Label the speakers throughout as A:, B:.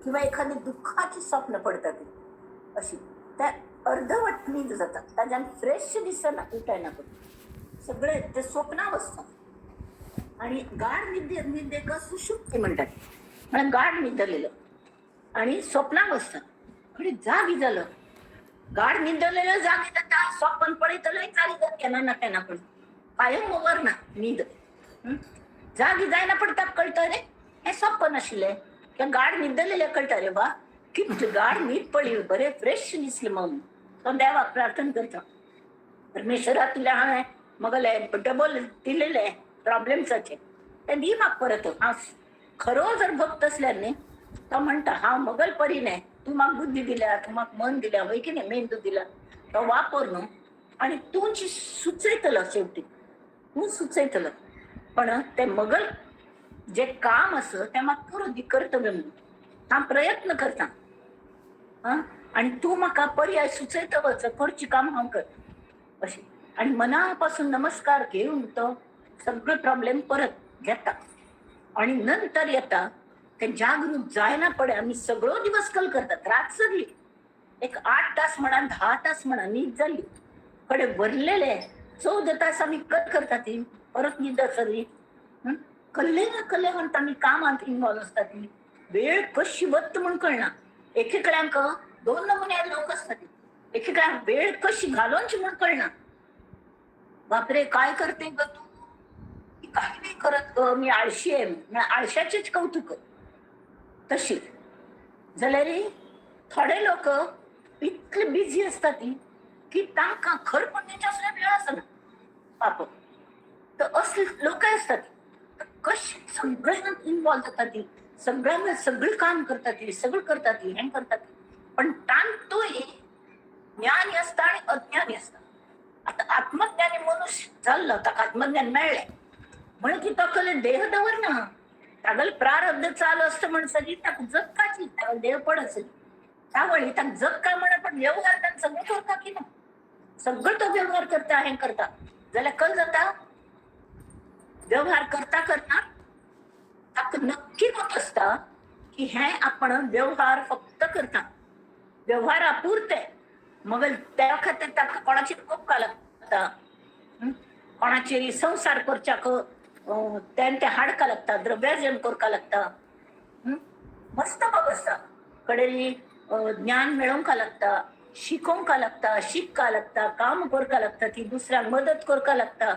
A: किंवा एखादी दुःखाची स्वप्न पडतात अशी त्या अर्धवट नींद जातात त्याच्यात फ्रेश दिसना उठायला पण सगळे ते स्वप्नावस्था आणि गाढ निद्रेक सुषुप्ती म्हणतात. म्हणजे गाढ निद्रलेलं आणि स्वप्नावस्था आणि जागी झालं. गाढ निद्रलेलं जागी जाता स्वप्न पडे तर लई चाली जात केना ना केना पण कायम वर ना नींद हं? जागी जायला पडतात कळतं रे हे स्वप्न आशिल्ले त्या गाढ निद्रलेले कळतं रे बा किती गाढ न्हीद पडली बरे फ्रेश दिसले मग तो देवाक प्रार्थना करता परमेश्वरा तुला हांवें मगले डबल दिलेले प्रॉब्लेम्साचे ते दी म्हाका परत हांव खरो जर भक्त असल्यार न्ही तो म्हणटा हांव मगल परी न्ही तू म्हाका बुद्धी दिल्या तू म्हाका मन दिल्या वय की नाही मेंदू दिला तो वापर न्हू आणि तू सुचयतलो शेवटी तू सुचयतलो पण ते मगल जे काम असं ते म्हाका करू दी कर्तव्य म्हणून हांव प्रयत्न करता हा आणि तू म्हाका पर्याय सुचयतलोच करची काम हांव करता अशी आणि मनापासून नमस्कार घेऊन तो सगळे प्रॉब्लेम परत घेता आणि नंतर येता ते जागृत जायना पडे आम्ही सगळो दिवस कल करतात रात सरली एक 8 तास म्हणा 10 तास म्हणा नीट झाली कडे भरलेले 14 तास आम्ही कट करता ती परत नीट सरली कल्ले ना कल्ले म्हणता मी कामात इन्व्हॉल्व असतात ती वेळ कशी वत्त म्हणून कळना एकेकड्यांक 2 नमुने लोक असतात एकेकड्या वेळ कशी घालोनची म्हणून कळना बापरे काय करते ग तू काही नाही करत ग मी आळशी आहे आळशाचेच कौतुक तशी जाल्यार थोडे लोक इतले बिझी असतात की तांकां खरपणीच्या असल्या वेळ आसना पाप तर असले लोक असतात कशी सगळ्यांत इन्व्हॉल्व जातात ती सगळ्यांना सगळी काम करतात ती सगळं करतात ती हें करतात पण तांतोय ज्ञानी असता आणि अज्ञानी असता आता आत्मज्ञानी मनुष्य चाललं ताका आत्मज्ञान मेळ्ळें म्हणून ती तकले देह दवर ना तागल प्रारब्ध चालू असतं म्हणून सगळी ताक जगकाची तागल देह पडत सगळी त्यावेळी ताक जग काय म्हणा पण व्यवहार ताक सगळं करता की ना सगळं तो व्यवहार करता हे करता जाल्यार कल जाता व्यवहार करता करता ताक नक्की होत असता की हे आपण व्यवहार फक्त करता व्यवहारापुरते मग त्या खातीर ताका कोणाची कोपका लागता कोणाची संसार करच्याक त्यांचे हाडका लागता द्रव्यार्जन करका लागता मस्त बघ असता कडेली ज्ञान मेळोवंका लागता शिकोवंका लागता शिकका लागता काम करका लागता ती दुसऱ्यांक मदत करका लागता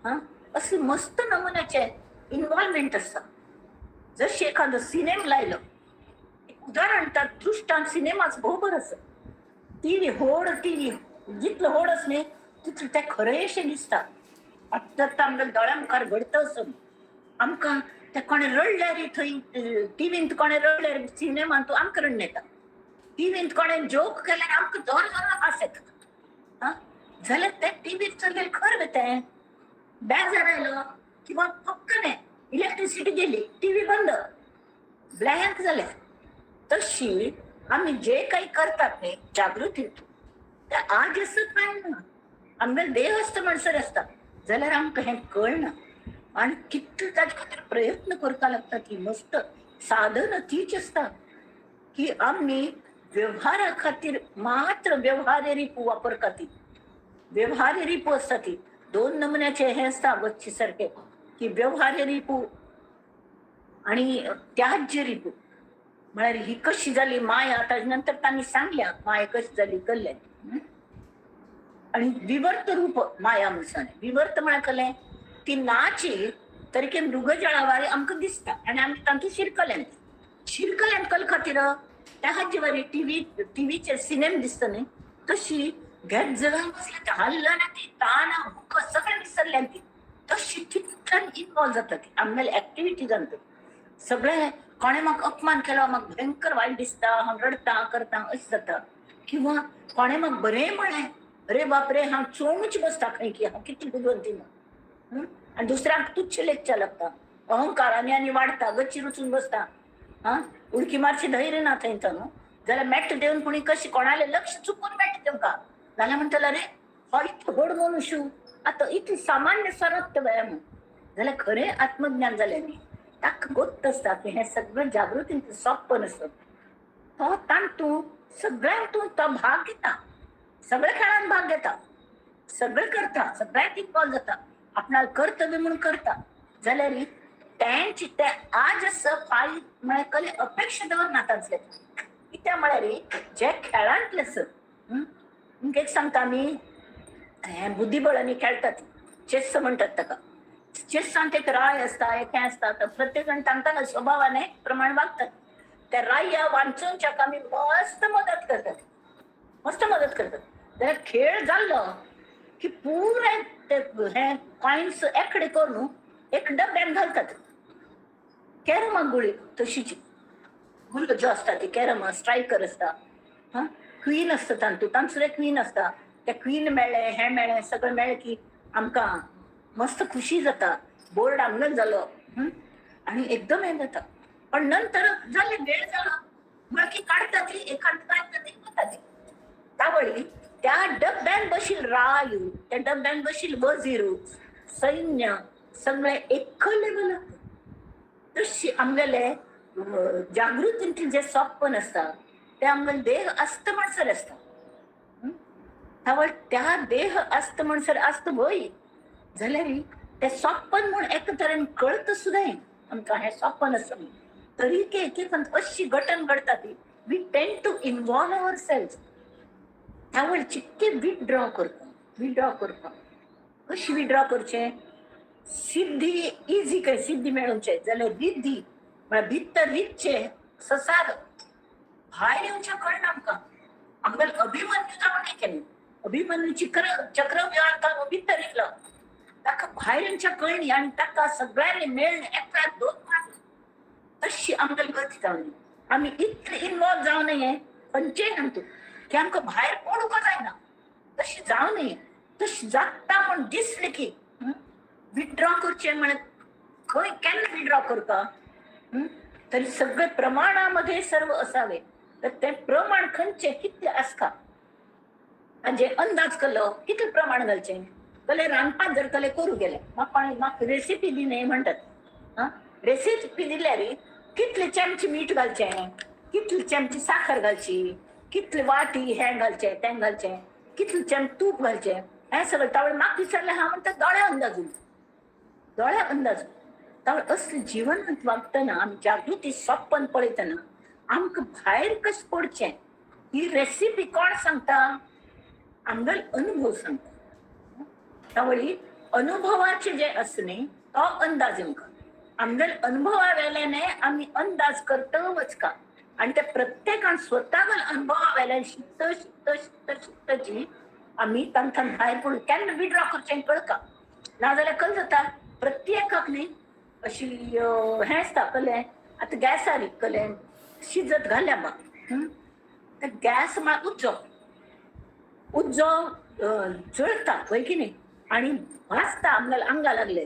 A: हा असले मस्त नमुन्याचे इन्व्हॉल्वमेंट असता जशी एखादं सिनेमा लायलो एक उदाहरण तर दृष्टांत सिनेमाच बरोबर असं टीव्ही होड टीव्ही जितलं होड असणे तितलं ते खरेशे दिसता आता आमच्या दोळ्या मुखार घडत असं आमकां ते कोणे रडल्यार थंय टीव्हींत कोणे रडल्यार सिनेमान तूं आमकां रडून येता टीव्हींत कोणे जोक केल्यार आमकां जोर जोरान हांस येता जाल्यार ते टीव्हीर चललें खरें तें बेजार आयलो किंवा फक्त न्ही इलेक्ट्रिसिटी गेली टीव्ही बंद ब्लँक जाले तशी आम्ही जे काही करतात न्ही जागृती ते आज असत काय ना आमगे देह असतं म्हणसर असतात जाल्यार आमकां हें कळना आणि कितले ताजे खातीर प्रयत्न करता लागता ती मस्त साधन तीच असता की आम्ही व्यवहारा खातीर मात्र व्यवहार्य रिपू वापरता ती व्यवहार्य रिपू असता ती 2 नमुन्याचे हे असता गच्ची सारखे की व्यवहार्य रिपू आणि त्याज्य रिपू म्हळ्यार ही कशी झाली माया आता नंतर तांणी सांगल्या माया कशी झाली कळ्ळें आणि विवर्त रूप माया म्हणून विवर्त म्हळ्यार कळ्ळें ती नाची तरीके मृगजळावारी आमकां दिसता आणि आमी तांतू शिरकल्यांत कल खातीर त्या हाजी वारी टीव्हीचेर सिनेमा दिसता न्ही तशी घेत जगान बसले हल्ला ना ती ताना हुक्क सगळें विसरल्यान ती तशी तितल्यान इन्वॉल्व जाता ती आमगेले एक्टिविटी जाता सगळे कोणे म्हाका अपमान केलो म्हाका भयंकर वायट दिसता हांव रडटा करता अशें जाता किंवा कोणे म्हाका बरें म्हळें अरे बापरे हांव चोवूंच बसता खंय की हांव कितली बुदवंती ना आनी दुसऱ्यांक तुच्छ लेखच्या लागता अहंकारांनी आनी वाडता गच्ची रुचून बसता उडकी मारची धैर्य ना थंयच न्हू जाल्यार मेट्ट देवन कोणी कशी कोणाले लक्ष चुकून मेट्ट तेमकां जाल्यार म्हणटलो अरे हो इतलो व्हड मनुष्य आतां इतली सामान्य सरत व्यायाम जाल्यार खरें आत्मज्ञान जालें न्ही ताका गोत्त असता की हें सगळें जागृतीन सोंप्प नसत तो तांतू सगळ्यांक तू तो भाग घेता, सगळ्या खेळांत भाग घेता, सगळं करता, सगळ्यात इन्वॉल्व जाता, आपणाला कर्तव्य म्हणून करता जाल्यार त्यांची ते आज असं फाय म्हळ्यार कले अपेक्षा दवरना तांचले. कित्याक म्हळ्यार जे खेळांतले आसत, तुमकां एक सांगता आमी हे बुद्धिबळांनी खेळटात, चेस म्हणटात ताका. चेसान एक राय असता, एक हें असता, प्रत्येक जाण तांकां स्वभावाने प्रमाण वागतात. त्या राय वांचूनच्याक आमी मस्त मदत करतात, मस्त मदत करतात. जाल्यार खेळ जाल्लो की पुरे ते हे कॉइन्स एकडे करून एक डब्यान घालतात. कॅरमाक गुळी तशीची गुल्ल ज्यो असता ती कॅरम स्ट्रायकर असता, हा क्वीन असता तांतू तांचो क्वीन असता. त्या क्वीन मेळ्ळे हे मेळ्ळे सगळें मेळ्ळे की आमकां मस्त खुशी जाता, बोर्ड आमगत जालो. आणि एकदम हें जाता. पण नंतर जाले वेळ जालो म्हळ्यार की काडटा ती एकांत काडटा ती वता ती तावळी त्या डब्यान बशील राय, त्या डब्यान बशील वजीर, सैन्य सगळे एकले लेवल. तशी आमगेले जागृतींतले जे सोपन असता ते आमगेले देह अस्त म्हणसर असता. त्या देह अस्त म्हणसर अस्त वय जाल्यार ते सोपन म्हूण एका तरेन कळत सुद्दां आमकां हें सोपन आसा म्हणून. तरी एकेकांत अशी घटन घडटा ती वी टेंड टू इन्वॉल्व अवर सेल्फ. त्यावेळी चिक्के विथड्रॉ करता कशी विथड्रॉ करचे. सिद्धी इजी काय सिद्धी मेळोवचे जाल्यार रिद्धी म्हळ्यार भितर रितचे ससार भायर येवचे कळना आमकां. आमगेलो अभिमन्यू जावन केलें, अभिमन्यू चक्रव्यूहांत भितर येयलो, ताका भायर येवचे कळनी आनी ताका सगळ्यांनी मेळून एकाक दोन मारले. तशी आमगेली गती जावनी. आमी इतले इन्वॉल्व जावं नये खंयचेय सांगतो की आमकां भायर पडूंक जायना. तशी जावं नये. तशी जाता म्हण दिसलें की विथड्रॉ करचें म्हळ्यार खंय केन्ना विथड्रॉ करता. तरी सगळे प्रमाणामध्ये सर्व असावे. तर ते प्रमाण खंयचे कितले आसता म्हणजे अंदाज केलो कितले प्रमाण घालचें. कले रांदपाक जर कले करूं गेले म्हाका रेसिपी दी न्ही म्हणटात. रेसिपी दिल्यार कितले चमचे मीठ घालचें, कितले चमचे साखर घालची, कितले वाटी हें घालचें तें घालचें, कितले चमचे तूप घालचें हें सगळें. तावळे म्हाका विचारलें हांव म्हणटा दोळ्या अंदाज. तावळे असलें जिवनांत वागतना आमी जागृती सोप्पन पळयतना आमकां भायर कशें पडचें ही रेसिपी कोण सांगता. आमगेलो अनुभव सांगता. तावळी अनुभवाचे जे असणे तो अंदाज आमकां आमगेल अनुभवा वेल्याने आमी अंदाज करता वचका. आणि त्या प्रत्येकान स्वतागेल अनुभवा वेल्यान शिकतची आमी तांकां भायर पडून केन्ना विथड्रॉ करचें कळका. नाजाल्यार कळ्ळ जाता प्रत्येकाक न्ही अशी हें आसता कळ्ळें. आतां गॅसार कळ्ळें शिजत घाल्या बा गॅस म्हळ्यार उज्जो जळटा पळय की न्ही आनी भाजता आमगेल्या आंगा लागले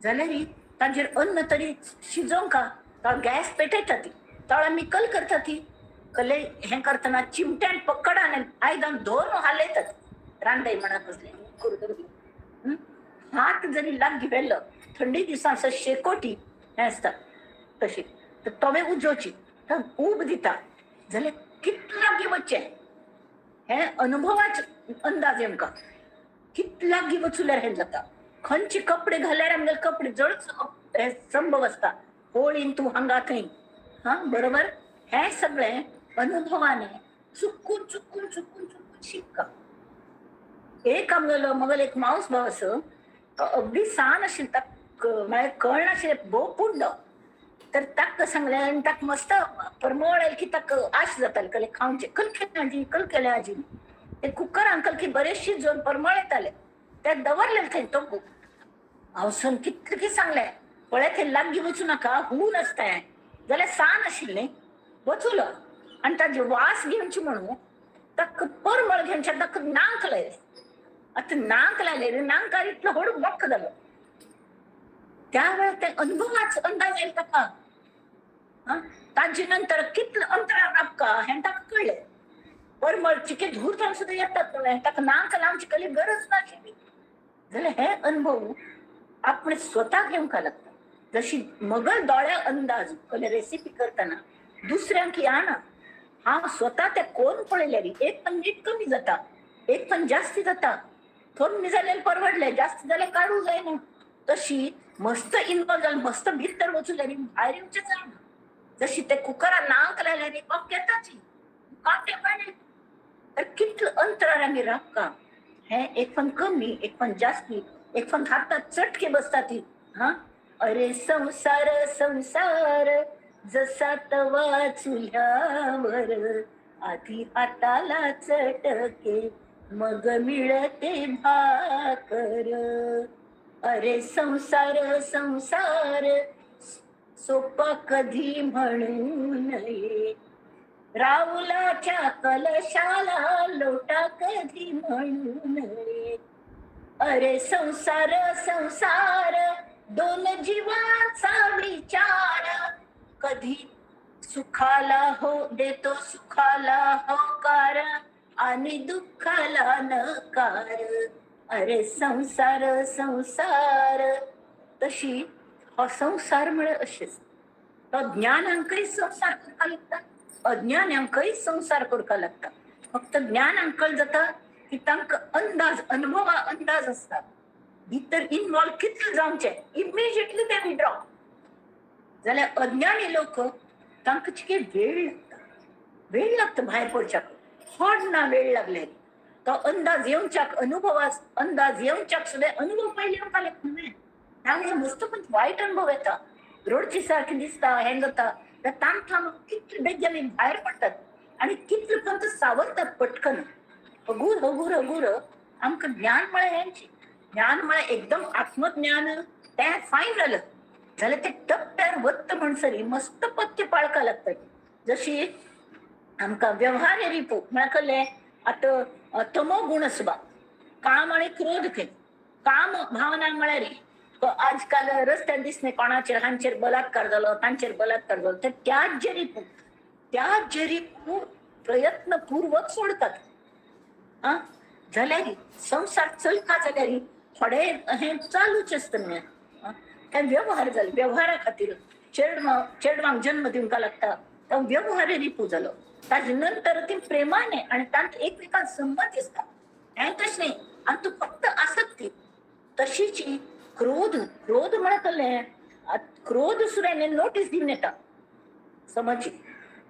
A: जाल्यार ताजेर अन्न तरी शिजोवंक गॅस पेटयता ती तावळे आमी कल करता ती कले हें करतना चिमट्यान पकडा आयदन धरून हालयतात रांदय म्हणा कसले करू. हात जरी लागीं व्हेल्लो थंडी दिसा असो शेकोटी हें आसता तशी तर तवे उजोवची ऊब दिता जाल्यार कितले लागीं वचचें हें अनुभवाचे अंदाज आमकां. कितले लागीं वचुल्यार हें जाता. खंयचे कपडे घाल्यार आमगेले कपडे जळच संभव आसता. होळीन तूं हांगा थंय बरोबर. हें सगळें अनुभवाने चुकून चुकून चुकून चुकून शिकता. एक आमगेलो एक मावस भाव असो अगदी सान आशिल्लो ताका कळनाशिल्लें भोव पुड्डो. तर ताका सांगलें आनी ताका मस्त परमळ आयली की ताका आश जाताली कले खावचें कल केलें आजी ते कुकरान कलकी बरें शिजोवन परमळ येताले ते दवरलें थंय तो हांव कितलें सांगलें पळय थंय लागीं वचूं नाका हून आसता जाल्यार सान आशिल्लें वचूलो आनी ताजे वास घेवची म्हणून ताका परमळ घेवचें ताका नांक लायलें. आतां नांक लायले नांकार इतलो हडू मोक्क जालो. त्या वेळार ते अनुभवाचो अंदाज येयलो ताका. ताजे नंतर कितलें अंतराळ राबका हें ताका कळ्ळें. परमळ चिके धूर जावन सुद्दां येतात ताका नांक लावची कसली गरज नाशिल्ली. जाल्यार हे अनुभव आपण स्वता घेवंक लागता. जशी मगल दोळ्या अंदाज कले रेसिपी करतना दुसऱ्यांक येना हा स्वतः त्या कोण पळयल्या रे एक पण नीट कमी जाता एक पण जास्ती जाता कमी जाल्यार परवडले जास्त जाल्यार काढू जायना तशी मस्त इन्वॉल्व जाल्यार मस्त भितर वचूल्यार भायर येवचें जायना जशी ते कुकरान नाक लायल्यार पॉप घेताची काटे पाणी तर कितलं अंतरार आम्ही राबका हे एक पण कमी एक पण जास्ती एक पण हातात चटके बसतात हा अरे संसार संसार जसा तवा चुल्यावर आधी हाताला चटके मग मिळते भाकर अरे संसार संसार सोपा कधी म्हणू नये राहुलाच्या कलशाला लोटा कधी म्हणू नये अरे संसार संसार दोन जीवांचा विचार कधी सुखाला हो देतो सुखाला होकार आणि दुःखाला नकार अरे संसार संसार तशी हा संसार मिळे अशेच तो ज्ञानांकही संसार करता लागता अज्ञानांकही संसार करता लागता फक्त ज्ञान अंकल जाता की तांकां अंदाज अनुभवा अंदाज असता भितर इन्वॉल्व कितले जावचे इमिजिएटली ते विड्रॉ जाल्यार अज्ञानी लोक तांकां चिके वेळ लागता भायर पडच्याक हॉड ना वेळ लागले तो अंदाज येवच्याक अनुभवास अंदाज येवच्याक सुद्दां अनुभव पयलीं येवपाक लागता त्यामुळे मस्त पण वायट अनुभव येता रोडची सारखी दिसता हें जाता त्या ताण कितले बेगीन भायर पडतात आणि कितले पण सावरतात पटकन अगूर अगूर अगूर आमकां ज्ञान म्हळें हेंची ज्ञान म्हळें एकदम आत्मज्ञान तें फायनल जाल्यार ते टप्प्यार वत्त म्हणसरी मस्त पत्ते पाळका लागतात जशी आमकां व्यवहार रिपू म्हळ्यार कळ्ळें आतां तमो गुण आसबा काम आणि क्रोध खेळ काम भावना म्हळ्यार आजकाल रस्त्यार दिसने कोणाचेर हांचेर बलात्कार जालो तांचेर बलात्कार जालो ते त्याच रिपू प्रयत्न पूर्वक सोडतात जाल्यार संसार चलता जाल्यार थोडे हे चालूच आसता ते व्यवहार जाले व्यवहारा खातीर चेडवांक जन्म दिवंक लागता तो व्यवहार रिपू जालो ताजे नंतर ती प्रेमाने आणि तांत एकमेकांक संमती असता हें तशें न्ही आनी तूं फक्त आसक्ती तशीच क्रोध म्हळ्यार कळ्ळें क्रोध सुद्दां नोटीस दिवन येता समज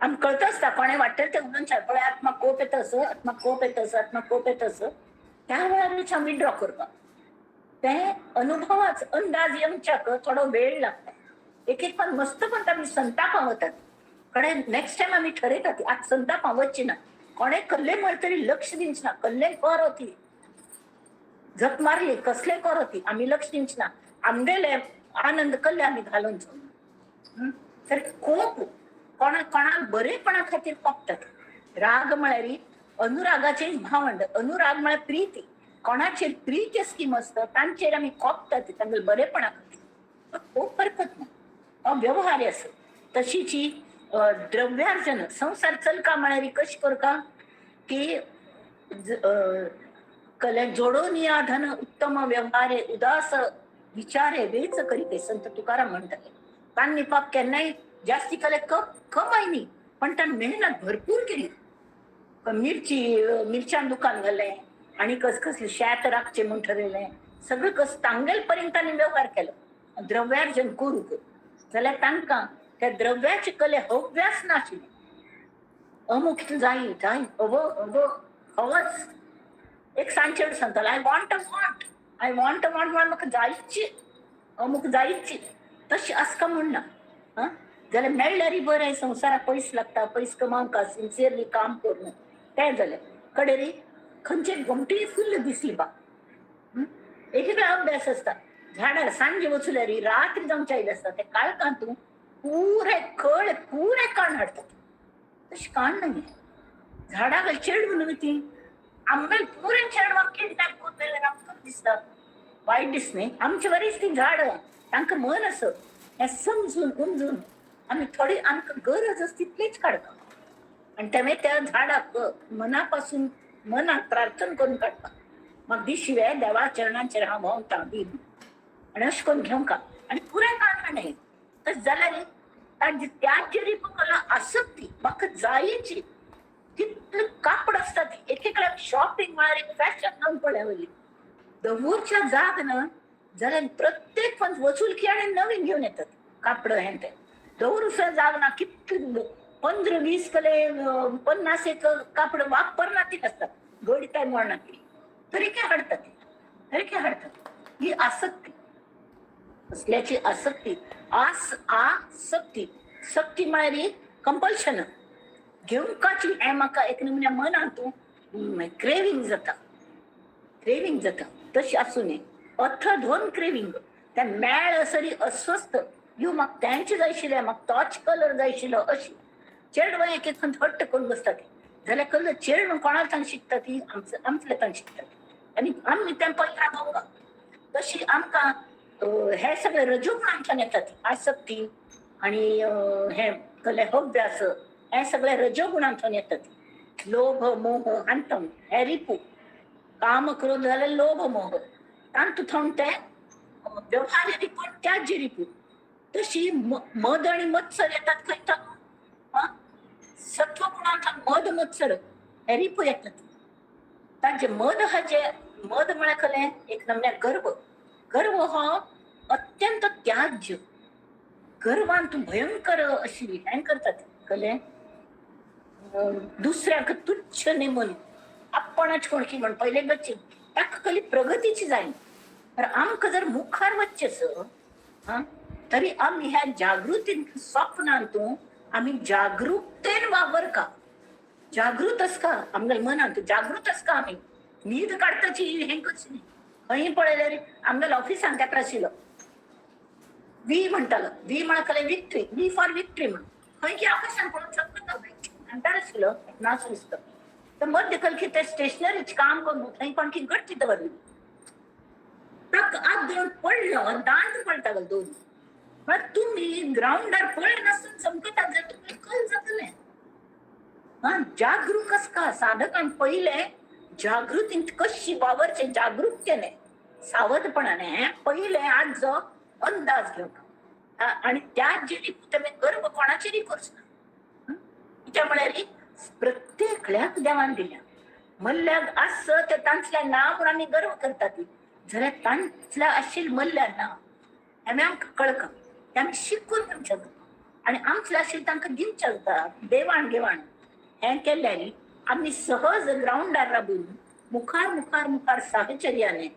A: आमकां कळटा आसता कोणें वाटेर ते उलोवच्या पळय आत्माक कोप येता असो आत्माक कोप येता असो आत्माक कोप येता असो त्या वेळार विड्रॉ करपाक ते अनुभवाच अंदाज येवच्याक थोडो वेळ लागता एक पण मस्त पण आमी संतापां वतात कडेन नेक्स्ट टायम आमी ठरयतात आज संतापां वचची ना कोणें कसलें म्हळ्यार तरी लक्ष दिवचें ना कसलें कर ती झक मारली कसले कर ती आमी लक्ष दिवचें ना आमगेले आनंद कसले आमी घालून तर कोप कोणाक बरेपणा खातीर कोपतात राग म्हळ्यार अनुरागाचे भावंड अनुराग म्हळ्यार प्रीती कोणाचेर प्रीती स्कीम आसता तांचेर आमी कोपतात तांगे बरेपणा खातीर खूब हरकत ना हो व्यवहार आसा तशीच द्रव्यार्जन संसार चलका म्हळ्यार कशी करता की कले जोडून या धन उत्तम व्यवहारे उदास विचारे वेच करीते संत तुकाराम म्हणटाले तांणी पाप केन्नाय जास्ती कले कमाय न्ही पण ताणें मेहनत भरपूर केली मिरच्यान दुकान घालें आणि कसले शेत राखचे म्हूण ठरयलें सगळें कस तांगेल पर्यंत तांणी व्यवहार केलो द्रव्यार्जन करूंक जाल्यार तांकां त्या द्रव्याचे कले हव्यास नाशिल्ले अमूक जायी हवच एक सांचेड सांगतालो आय वॉन्ट म्हळ्यार म्हाका जायची अमूक जायची तशी आसका म्हणना जाल्यार मेळ्ळ्यार बरें संवसाराक पयस लागता पयस कमावंक सिन्सियरली काम करून तें जालें कडेन खंयचे घुमटी फुल्ल दिसली बा एक अभ्यास आसता झाडार सांजे वचूल्यार रात्री जावंचे आयले आसता ते काळखांतून पुरे काण हाडतात तशी काण नाही झाडाक चेडून ती आमगेल पुरे चेडवाक किडनॅप करून जाल्यार आमकां दिसता वायट दिसनी आमची बरीच ती झाड तांकां मन आसत हें समजून उमजून आमी थोडी आमकां गरज आसा तितलीच काडपाक आनी तेमे त्या झाडाक मनापासून मनाक प्रार्थना करून काडपाक म्हाका दिशिवे देवा चरणांचेर हांव भोंवता बीन आनी अशें करून घेवंका आनी पुराय काण हाडे तशें जाल्यार तांची त्याचेर कला आसक्ती म्हाका जायची कितले कापड असतात एकेकडे शॉपिंग म्हळ्यार एक फॅशन जावन पडल्यावली दवरच्या जाग ना जाल्यार प्रत्येक पण वचूल की आणि नवीन घेऊन येतात कापड हे ते दवरूसा जाग ना कितले 15-20 कले 50 एक कापड वापरना ती असतात गोडी काय म्हणणार ती तरी काय हाडतात तरी काय हाडतात ही आसक्ती असल्याची आसक्ती आसक्ती सक्ती म्हळ्यार कंपल्शन घेवकाची हें म्हाका एक नमुन्या मनांतून क्रेविंग जाता तशी असू नये अथधोन क्रेविंग त्या मेळ सरी अस्वस्थ यू म्हाका तेंचे जाय आशिल्लें म्हाका तोच कलर जाय आशिल्लो अशी चेडवां एक एक हट्ट करून बसता ती जाल्यार कल्ल चेडवां कोणाला तांग शिकता ती आमच्या तांग शिकता ती आनी आमी तेंपां राबोवंक तशी आमकां हे सगळे रजोगुणांतल्यान येता ती आसक्ती आणि हे कले हव्यास हे सगळे रजोगुणांतल्यान येता ती लोभ मोह अंतम हे रिपू काम क्रोध जाल्यार लोभ मोह तांतू थोंड ते व्यवहार रिपू त्याज रिपू तशी मद आणि मत्सर येतात खंय सत्वगुणांतल्यान मद मत्सर हे रिपू येतात तांचे मद हा जे मद म्हळ्यार खले एक नमन्या गर्व गर्व हो अत्यंत त्याज्य गर्वान तू भयंकर अशी हें करतात कले दुसऱ्याक तुच्छ नेमून आपणच कोणकी म्हण पहिले बच्चे ताका कली प्रगतीची जाय तर आमकां जर मुखार वच्चेस तरी आमी ह्या जागृतीन स्वप्नांतूं आमी जागरूकतेन वावरका जागृत आसका आमगेल्या मनांत जागृत आसका आमी न्हीद काडपाची हें करची न्ही खंय पळयल्यार आमगेल्या ऑफिसान तेका आशिल्लो वी म्हणटालो वी म्हळ्यार विक्ट्री वी फॉर विक्ट्री म्हण खंय की ऑफिसान पळोवन शकता म्हणटार आशिल्लो नाच दिसता तर मध्य कल ते स्टेशनरीच काम करून थंय पण की गट्टी दवरली ताका आत देऊन पडलो दांड पडटा गो दोन म्हळ्यार तुमी ग्राउंडार पळय नासून समकतात जाल्यार तुमी कल जातलें जागरूक आसका साधकान पहिले जागृतीन कशी वावरचे जागरूकतेने सावधपणाने पहिले आज जो अंदाज घेवका आणि त्याच जी तुम्ही गर्व कोणाचेरी करचना त्यामुळे प्रत्येकल्याक देवान दिल्या मल्ल्याक आस ते तांचल्या नांव म्हणून आमी गर्व करतात जाल्यार तांचल्या आशिल्लें मल्ल्या नांव आमी आमकां कळका ते आमी शिकून घेवचें जाता आनी आमचें आशिल्लें तांकां दिवचें जाता देवाण घेवाण हें केल्यार आमी सहज ग्राउंडार राबून मुखार मुखार मुखार साहचर्याने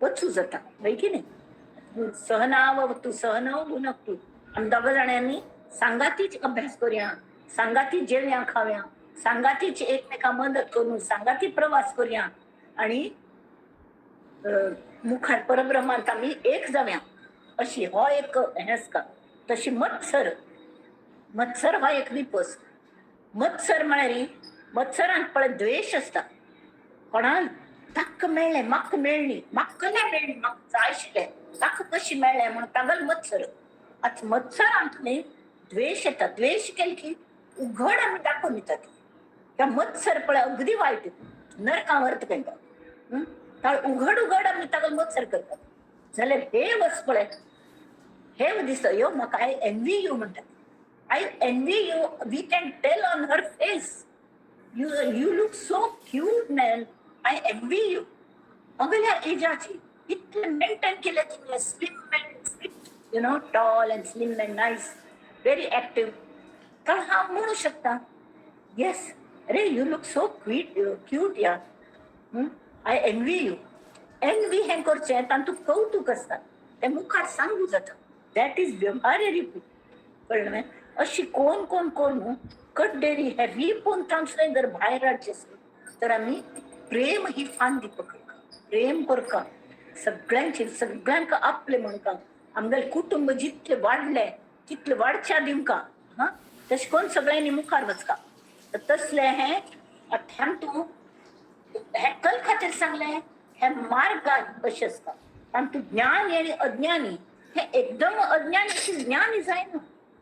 A: वचूं जाता होय की न्ही सहनाव तू सहनव गुणक तू आमी दोग जाणांनी सांगातीच अभ्यास करुया सांगातीच जेवया खावया सांगातीच एकमेकां मदत करून सांगाती प्रवास करुया आणि मुखार परब्रह्मांत आमी एक जावया अशी हो एक हें आसता तशी मत्सर हो एक विपस मत्सर म्हळ्यार मत्सरांत पळय द्वेश आसता कोणाल ताका मेळ्ळें म्हाका मेळ्ळी म्हाका नाही मेळ्ळी म्हाका जाय आशिल्लें ताका कशी मेळ्ळें म्हणून तागेलो मत्सर आतां मत्सरांत न्ही द्वेश येता द्वेश केले की उघड आमी दाखोवन दितात त्या मत्सर पळय अगदी वायट नरकां व्हरता तांकां उघड उघड आमी तागेलो मत्सर करतात जाल्यार हे वच पळय हे दिसता यो म्हाका आय एनवी यू म्हणटात I envy you. We can tell on her face. You look so cute, man. I envy you. अगल्या एजाची इतले मेंटेन केले तिने slim and fit tall and slim and nice, very active. तर हा म्हणू शकता yes अरे you look so cute या I envy you envy हें करचें तांतूं कौतुक आसता तें मुखार सांगू जाता दॅट इज व्यवहार रिपू कळ्ळें अशी कोण कोण कोण कड्डेरी हे रिपून तांचलें जर भायर हाडचें तर आमी प्रेम ही फान दिवपाक प्रेम करका सगळ्यांक आपले म्हणका आमगेलें कुटुंब जितलें वाडलें तितलें वाडच्या दिवका तशें करून सगळ्यांनी मुखार वचका तसलें हें तांतूं हें कल खातीर सांगलें हे मार्गात अशें आसता तांतूं ज्ञानी आनी अज्ञानी हे एकदम अज्ञानी ज्ञानी जायना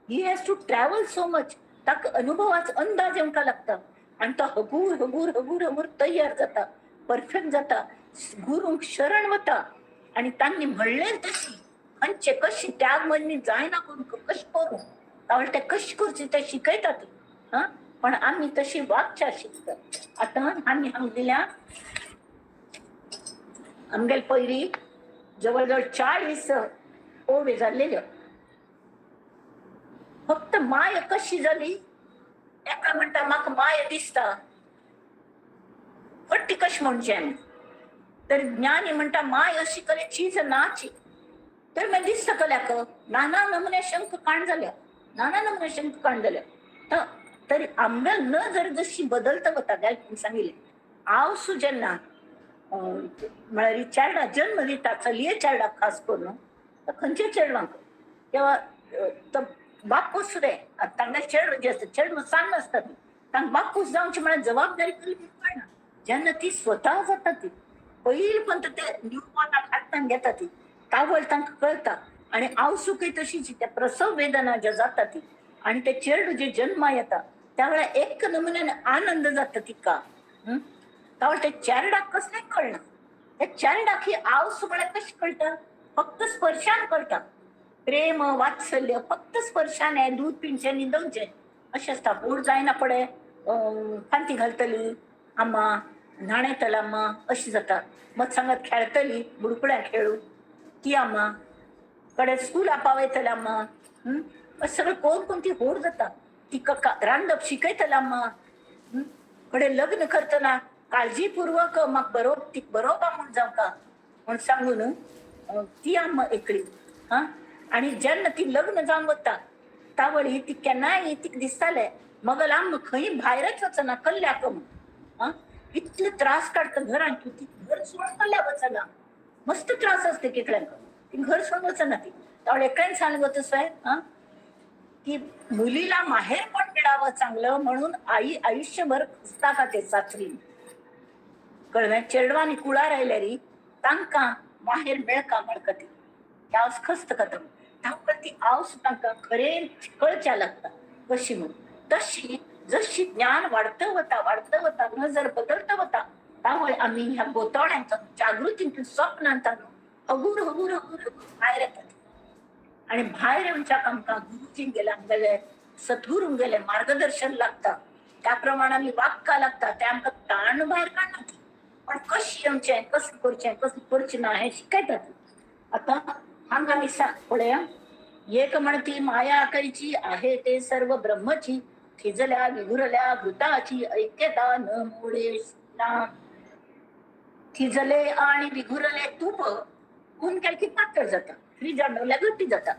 A: he has to travel so much ताका अनुभवाचो अंदाज येवंक लागता आनी तो हगूर हगूर हगूर हगूर तयार जाता परफेक्ट जाता गुरूंक शरण वता आनी तांणी म्हणलें तशी खंयचे कशी त्याग मनी जायना करूंक कशें करूं तावळे ते कशें करचें तें शिकयतात पण आम्ही तशी वागच्या शिकतो. आता आम्ही दिल्या आमगेल पयरी जवळजवळ 40 ओवे जाल्लेल्यो. फक्त माय कशी जाली, एका म्हणटा म्हाका माय दिसता, पण ती कशी म्हणची आमी. तर ज्ञानी म्हणटा माय अशी कले चीज नाची. तर मी दिसता कल्याक नाना नमुने शंख काण जाल्या, नाना नमुने शंख काण जाल्या. तरी आंब्याल न जर जशी बदलता वता जाल्यार सांगिल्ले आवसू जेन्ना म्हळ्यार चेडा जन्म दिता चलये चेडाक खास करून, तर खंयच्या चेडवांक तेव्हा बापूस रे तांगे चेड जे आसता चेड सांग नासता ती तांकां बापूस जावची म्हळ्यार जबाबदारी कळना. जेन्ना ती स्वता जाता ती पयली पण ते न्यूबॉर्नाक हातान घेता ती तावळ तांकां कळटा. आणि आवसूकय तशीच त्या प्रसव वेदना ज्या जाता ती आणि ते चेड जे जन्मा येता त्या वेळा एक नमुन्याने आनंद जाता तिका. त्यावेळी ते चेरडाक कसलें कळना. त्या चेरडाक ही आवस म्हळ्यार कशी कळटा, फक्त स्पर्शान कळटा. प्रेम वात्सल्य फक्त स्पर्शाने दूध पिंचे न्हिदवचे अशें आसता. पोट जायना पडे फांती घालतली अम्मा, न्हाणयतला अम्मा अशी जाता. मग सांगत खेळतली बुडकुड्या खेळू ती अम्मा, कडे स्कूला पावयतले अम्मा. असं सगळं कोण ती होड जाता. ती रांदप शिकयतला अम्मा. कडे लग्न करतना काळजीपूर्वक म्हाका बरोवपा म्हूण जावका म्हूण सांगून ती अम्मा एकली. आणि जेन्ना ती लग्न जावन वता तावळी ती केन्नाय तिका दिसताले मगल आम्मा खंय भायरच वचना कल्ल्याक म्हूण. इतले त्रास काडटा घरांत ती घर सोडून कल्ल्या वचना. मस्त त्रास असते केकड्यांक, ती घर सोडून वचना. ती तावळ एकान सांगलो तसं की मुलीला माहेर पण मिळावं चांगलं म्हणून आई आयुष्यभर खसता का ते सासरी. कळलं चेडवांनी कुळार आयल्या री तांकां माहेर मेळका म्हणका ती आवस खस्त का तांकां ती आवस तांकां खरें कळच्या लागता कशी म्हणून. तशी जशी ज्ञान वाडतं वता नजर बदलता वता त्यामुळे आम्ही ह्या गोतावळ्यांचा जागृतींतून स्वप्नांत हगूर हगूर हगूर भायर येतात. आणि भायर येवच्याक आमकां गुरुजीन गेले आमगेले सद्गुरूंक गेले मार्गदर्शन लागता. त्या प्रमाणे आमी वागका लागता. ते आमकां ताण भायर काडना ती, पण कशी येवचें कसलें करचें कसलें करचें ना हें शिकयता ती. आता हांगा दिसा पळया एक म्हणती माया खंयची आहे ते सर्व ब्रह्मची, थिजल्या विघुरल्या घृताची ऐक्यता न मोडे. थिजले आणि विघुरले तूप कोण केलं की पातळ जाता, फ्रीजात दवरल्यार गट्टी जाता.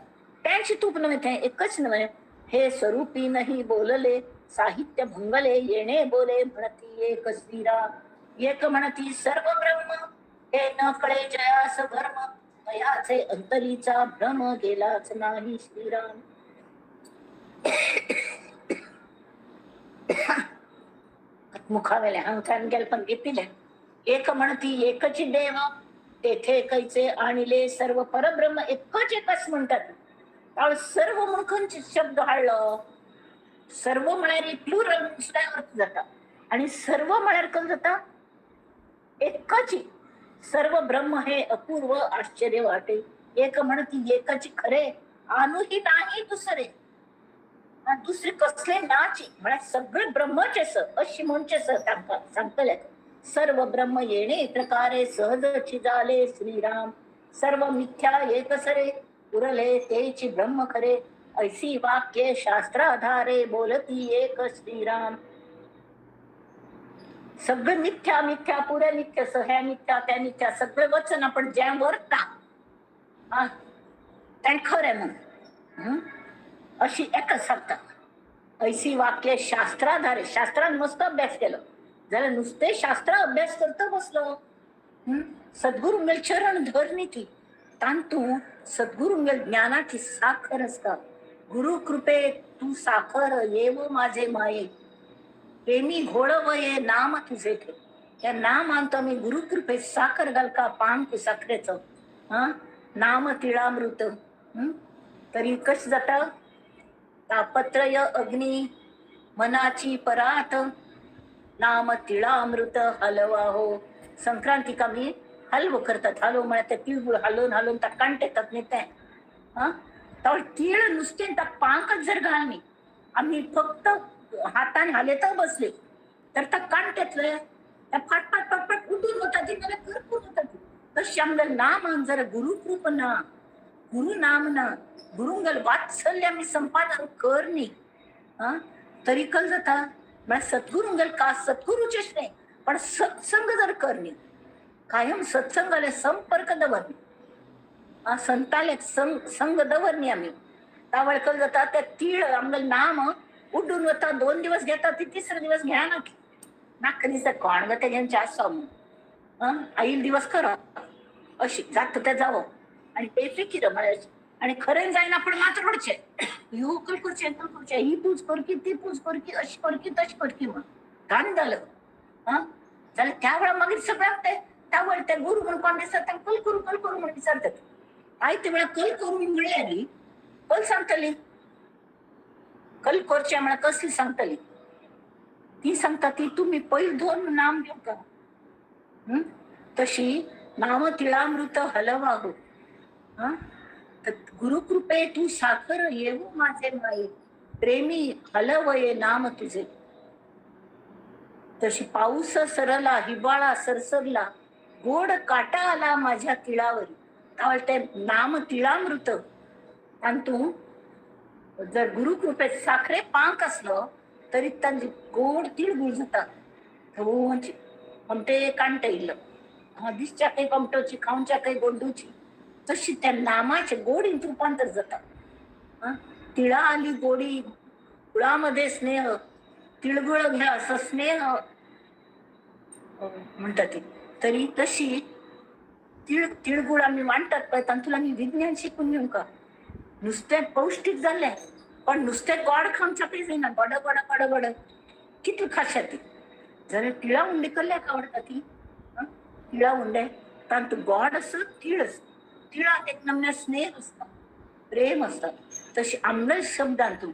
A: तेंची तूप न्हय तें एकच न्हय. हे स्वरूपी नाही बोलले साहित्य भंगले येणे बोले म्हणती एक श्रीराम. एक म्हणती सर्व ब्रह्म हे न कळे जयास धर्म, तयाचे अंतरीचा भ्रम गेलाच नाही श्रीराम. मुखावेले हांगच्यान गेल पण घेतिले. एक म्हणती एकची देव तेथे कैचे आणले सर्व परब्रह्म एकच म्हणतात. त्यावेळी सर्व म्हणून खंयचे शब्द हाडलो. सर्व म्हळ्यार प्लुरल सुद्धा अर्थ जाता आणि सर्व म्हळ्यार कसं जाता एकची. सर्व ब्रह्म हे अपूर्व आश्चर्य वाटे. एक म्हणती एकची खरे आणूही नाही दुसरे, दुसरे कसले नाची म्हळ्यार सगळे ब्रह्मचेस अशी म्हणचेस तांकां सांगतले. सर्व ब्रह्म येणे प्रकारे सहजची झाले श्रीराम. सर्व मिथ्या एकसरे उरले तेची ब्रह्म खरे, ऐसी वाक्ये शास्त्राधारे बोलती एक श्रीराम. सगळे मिथ्या मिथ्या पुरे मिथ्या ह्या मिथ्या त्या मिथ्या सगळे वचन आपण ज्या वरता तें खरें म्हणून अशी एकच सांगता. ऐसी वाक्य शास्त्राधारे, शास्त्रान मस्त अभ्यास केलो जाल्यार नुसते शास्त्र अभ्यास करता बसलो सद्गुरूंगेल चरण धरणी ती तांतू सद्गुरूंगेल ज्ञानाची साखर असता. गुरु कृपे तू साखर येव माझे माये, प्रेमी घोळवये नाम तुझे थे. त्या नामांत आम्ही गुरु कृपे साखर घालका पांक साखरेचं नाम तिळामृत. तरी कश जाता तापत्रय अग्नी मनाची परात, नाम तिळामृत हलवा हो. संक्रांतीक आम्ही हलवो करतात. हलवो म्हळ्यार ते तिळगुळ हालोवन हालोवन ताका कांट येतात न्ही ते. तीळ नुसते ताका पांकच जर घालनी आम्ही फक्त हाताने हाले तर बसले तर त्या कांट्यातलं त्या फाट फाट फाट फाट उठून होता ती मला भरपूर होता ती तशी आमगल नाम जर गुरुकृप ना गुरु नाम ना गुरुंगल वात्सल्य मी संपादन करणी हा तरी कल जाता मला सद्गुरुंगल का सद्गुरूचेच नाही पण सत्संग जर करणे कायम सत्संगाले संपर्क दवरणे संताले संग दवरणी आम्ही तावळकल जाता त्या तीळ आमगल नाम उड्डून होता 2 दिवस घेता ती 3रा दिवस घ्या ना नाक दिसत कोण ग त्याच्या आई दिवस करा अशी जात त्या जावं आणि बेफिकीर म्हणायची आणि खरें जाईन आपण मात्र रडचे यो कल करचे ही पूज करकी ती पूज करकी अशी करकी तशी करकी मग घाण झालं झालं त्यावेळा मग सगळं ते त्यावेळी त्या गुरु म्हणून कोण दिसत कल करू म्हणून विचारतात आई ते वेळा कल करून मिळाली कल सांगतली कल करच्या म्हणा कसली सांगतली ती सांगता ती तुम्ही पहिल 2 नाम घेऊ का तशी नाम तिळामृत हलवा हो गुरुकृपे तू साखर येऊ माझे माये प्रेमी हलवये नाम तुझे तशी पाऊस सरला हिवाळा सरसरला गोड काटा आला माझ्या तिळावरी त्यामुळे ते नाम तिळामृत आणि तू जर गुरुकृपेत साखरे पांक असलं तरी त्यांची गोड तीळ गुजतात ते कांट येईल दिसच्या काही कमटोची खाऊनच्या काही गोंडूची तशी त्या नामाचे गोडीत रूपांतर जातात तिळा आली गोडी गुळामध्ये स्नेह तिळगुळ घ्या असं स्नेह म्हणतात तरी तशी तिळगुळ आम्ही मांडतात पण तुला मी विज्ञान शिकून घेऊ का नुसते पौष्टिक झाले पण नुसते गोड खाऊनच्या काही जाईना बड बड बड बड किती खाशा ती जरा तिळा उंडे कल्ल्या का आवडतात ती तिळा उंडे कारण तू गोड असं तीळ असत तिळात एक नम्य स्नेह असतात प्रेम असतात तशी आंबल शब्दांतून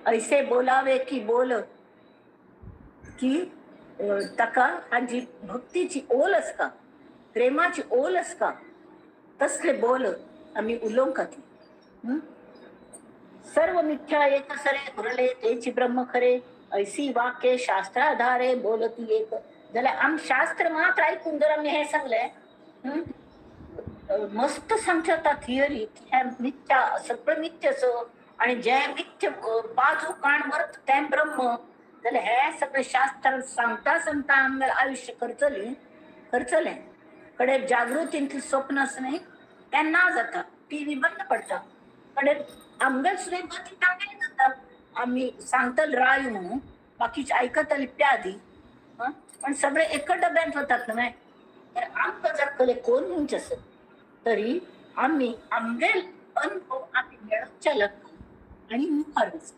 A: ऐसे बोलावे की बोल की तका हा जी भक्तीची ओल अस का प्रेमाची ओल अस का तसले बोल आम्ही उलोंकात सर्व मिथ्या एक सरे उरले तेची ब्रह्म खरे ऐसी वाक्य शास्त्राधारे बोलती एक झालं आम शास्त्र मात्र ऐकून जर आम्ही हे सांगलंय मस्त सांगता थिअरी की ह्या मिथ्या सगळं मिथ्यच आणि जे मिथ्य बाजू कान वर्त ते ब्रह्म झालं हे सगळं शास्त्र सांगता आम्हाला आयुष्य खर्चले कडे जागृतीतील स्वप्न असं नाही त्यांना जाता टीव्ही बंद पडतात कडे आमगल सुद्धा टाकायला जातात आम्ही सांगतल राय म्हणून बाकीचे ऐकत आली त्याआधी पण सगळे एका डब्यात होतात ना तर आमचं जर कले कोण घेऊन असेल तरी आम्ही आमगेल अनुभव आम्ही मिळवच्या लागतो आणि मुखारच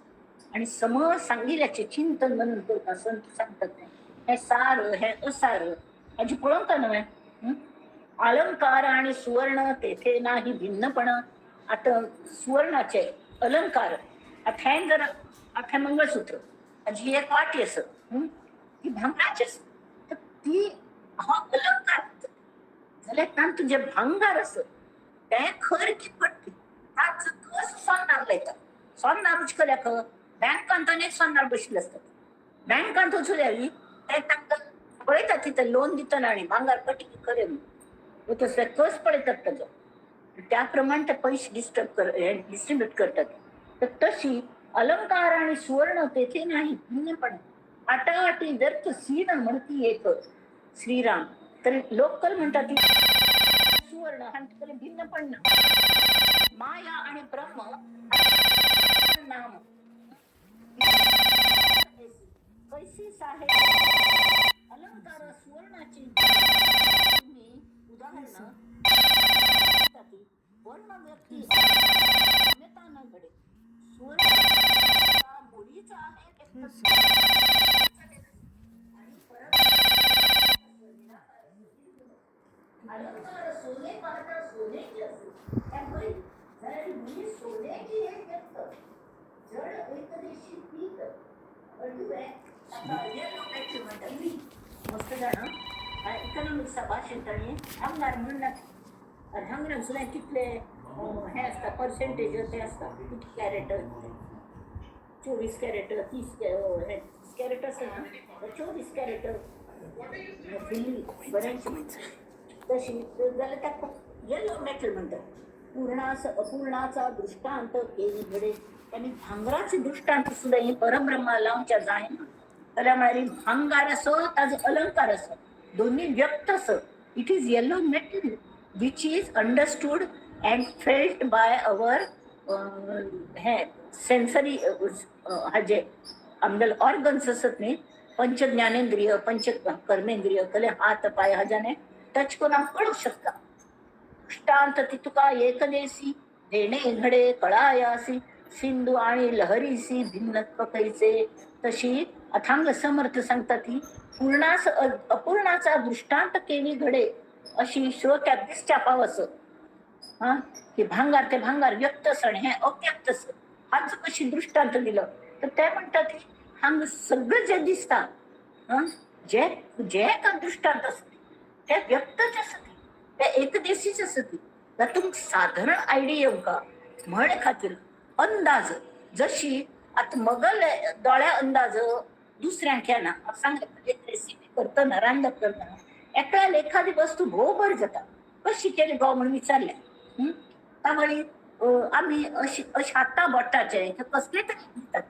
A: आणि समोर सांगितल्याचे चिंतन म्हणून करत असं सांगतात नाही हे सार हे असार याची पळून का नव्हे अलंकार आणि सुवर्ण तेथे नाही भिन्नपण आता सुवर्णाचे अलंकार आता जर आता मंगळसूत्र जी एक वाटी असत ती भांगाची असत तर ती हा अलंकार झाले तुझे भांगार असत ते खर की पडते त्याच कस सोडणार येतात सोडणार उचकल्या ख बँकांत अनेक सोडणार बसले असतात बँकांत उचलली ते पळतात तिथं लोन देतात आणि भांगार पटी करे तसं कस पडतात त्याचं त्याप्रमाणे ते पैसे डिस्ट्रीब्युट करतात तर तशी अलंकार आणि सुवर्ण तेथे नाही भिन्नपण आटाआटी जर तो सीन म्हणती एक श्रीराम तर लोकल म्हणतात सुवर्ण हा भिन्नपण माया आणि ब्रह्म नाम कैसी साहेब अलंकार सुवर्णाची तुम्ही उदाहरण वर्ण व्यक्ती न घडे सुवर्ण मुलीचा आहे अलंकार सोने पाहता सोनेची असते त्यामुळे जर मुली सोन्याची हे व्यक्त जड एकदेशी पीक अडू आहे मस्त जाणं इकॉनॉमिक्सचा भाषण करणे आमदार म्हणणार हंगण सुद्धा कितले हे असतात पर्सेंटेज ते असतात किती कॅरेट 24 कॅरेट 30 कॅरेट असेल ना, 24 कॅरेट बऱ्याच तशी झालं त्या येलो मेटल म्हणतात. अपूर्णाचा दृष्टांत केली घडे. त्यांनी भांगराचे दृष्टांत सुद्धा हे परब्रह्मा लावच्या जाय ना त्याला म्हणाली भांगार असो ताज अलंकार असो दोन्ही व्यक्त असो. It is yellow metal which is understood and felt by our हे सेन्सरी जे आमदार ऑर्गन्स असत नाही, पंच ज्ञानेंद्रिय पंच कर्मेंद्रिय कले हात पाय हजाने टच करून कळू शकता. दृष्टांत ती तुका एकदेशी देणे घडे कळायासी सिंधू आणि लहरीसी भिन्नत्व कैसे. तशी अथांग समर्थ सांगतात ती अपूर्णाचा दृष्टांत केली घडे अशी श्रोत्यात दिसच्या पावस. हा की भांगार ते भांगार व्यक्त सण हे अव्यक्त सण हाच कशी दृष्टांत दिलं तर ते म्हणतात की हांग सगळं जे दिसतात जे जे का दृष्टांत असते ते व्यक्तच असते ते एकदेशीच असते. त्यातून साधारण आयडिया येऊ का म्हण खातीर अंदाज जशी आता मगल दोळ्या अंदाज दुसऱ्यांक ना सांगत एक रेसिपी करतना रांधप करतना एकाला एखादी वस्तू भोवभर जाता कशी केली गाव म्हणून विचारल्या त्यामुळे आम्ही अशी अशी हाता बोटाचे कसले तरी दितात.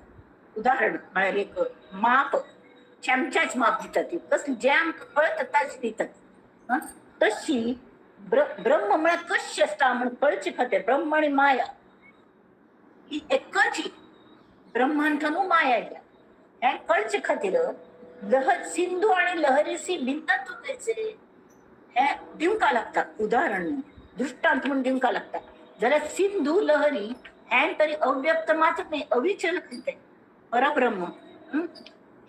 A: उदाहरण म्हळ्यार एक माप चमच्याच माप दितात कसली जे आमकां कळत ताच दितात. तशी ब्रह्म म्हळ्यार कशी असता म्हण कळचे खातीर ब्रह्म आणि माया ही एकच ब्रह्मांतनू माया हे कळचे खातीर सिंधू आणि लहरीसी भिन्नत्व कैसे हे दिवका लागता. उदाहरण दृष्टांत म्हणून दिवका लागता जाल्यार सिंधू लहरी हे तरी अव्यक्त मात्र नाही अविचल परब्रह्म.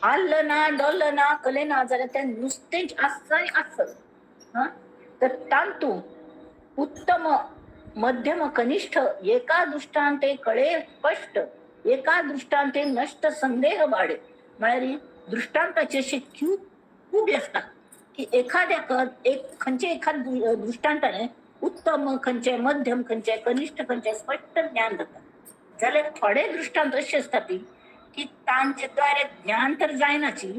A: हाल्लं ना डोल्लं ना कले ना जाल्यार ते नुस्तेच आसत. तर तांतू उत्तम मध्यम कनिष्ठ एका दृष्टांते कळे स्पष्ट एका दृष्टांते नष्ट संदेह वाढे. म्हळ्यार दृष्टांताचे असे खूप असतात की एखाद्या एक खंयचे एखाद दृष्टांताने उत्तम खंयचे मध्यम खंयचे कनिष्ठ खंयचे स्पष्ट ज्ञान जातात. जाल्यार थोडे दृष्टांत असे असतात की तांचे द्वारे ज्ञान तर जायनाची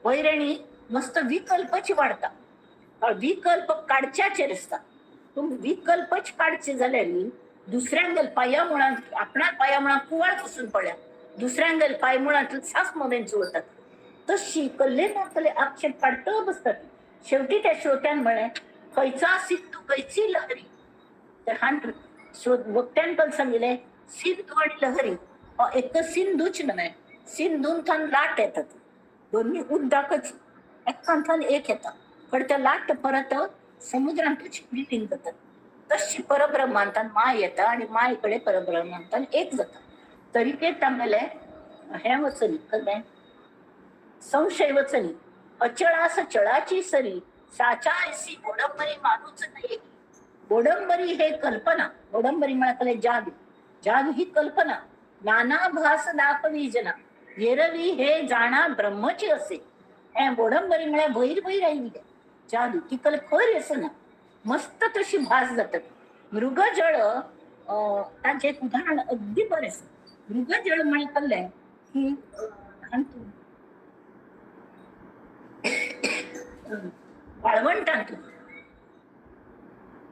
A: वैरणी मस्त विकल्पची वाढता. विकल्प काढच्याचेर असता. तुम्ही विकल्पच काढचे जाल्यार दुसऱ्यांगेल पाया मुळान आपणा पाया मुळान कुवाळ पसून पडल्या दुसऱ्यांगेल पाय मुळांतले सास मोदेन चुळतात. तशी कल्ले ना कल्ले आक्षेप काढत बसतात. शेवटी त्या श्रोत्यान म्हणे खंयचा सिंधू खंयची लहरी. तर हान वक्त्यान सांगितले सिंधू आणि लहरी एक सिंधूच न्हय सिंधूंतल्यान लाट येतात दोन्ही उद्दाकच एकांतल्यान एक येतात पण त्या लाट परत समुद्रांतूच विलीन जातात. तशी परब्रह्मांतान माय येता आणि मायेकडे परब्रह्मांतान एक जाता. तरीकेत आमगेले हे वचनी कळ्ळें संशय वचनी अचळास चळाची सरी साचा ऐसी गोडंबरी मानूच नाही. गोडंबरी हे कल्पना गोडंबरी म्हळ्यार जादू जादू ही कल्पना नाना भास दाखवी जना येरवी हे जाणा ब्रह्मची असे. हे गोडंबरी म्हळ्यार भैर भैर आयली जादू ती कल खरी असना मस्त तशी भास जातात. मृगजळ तांचे एक उदाहरण अगदी बरें आसा. मृगजळ म्हळ्यार कळ्ळें की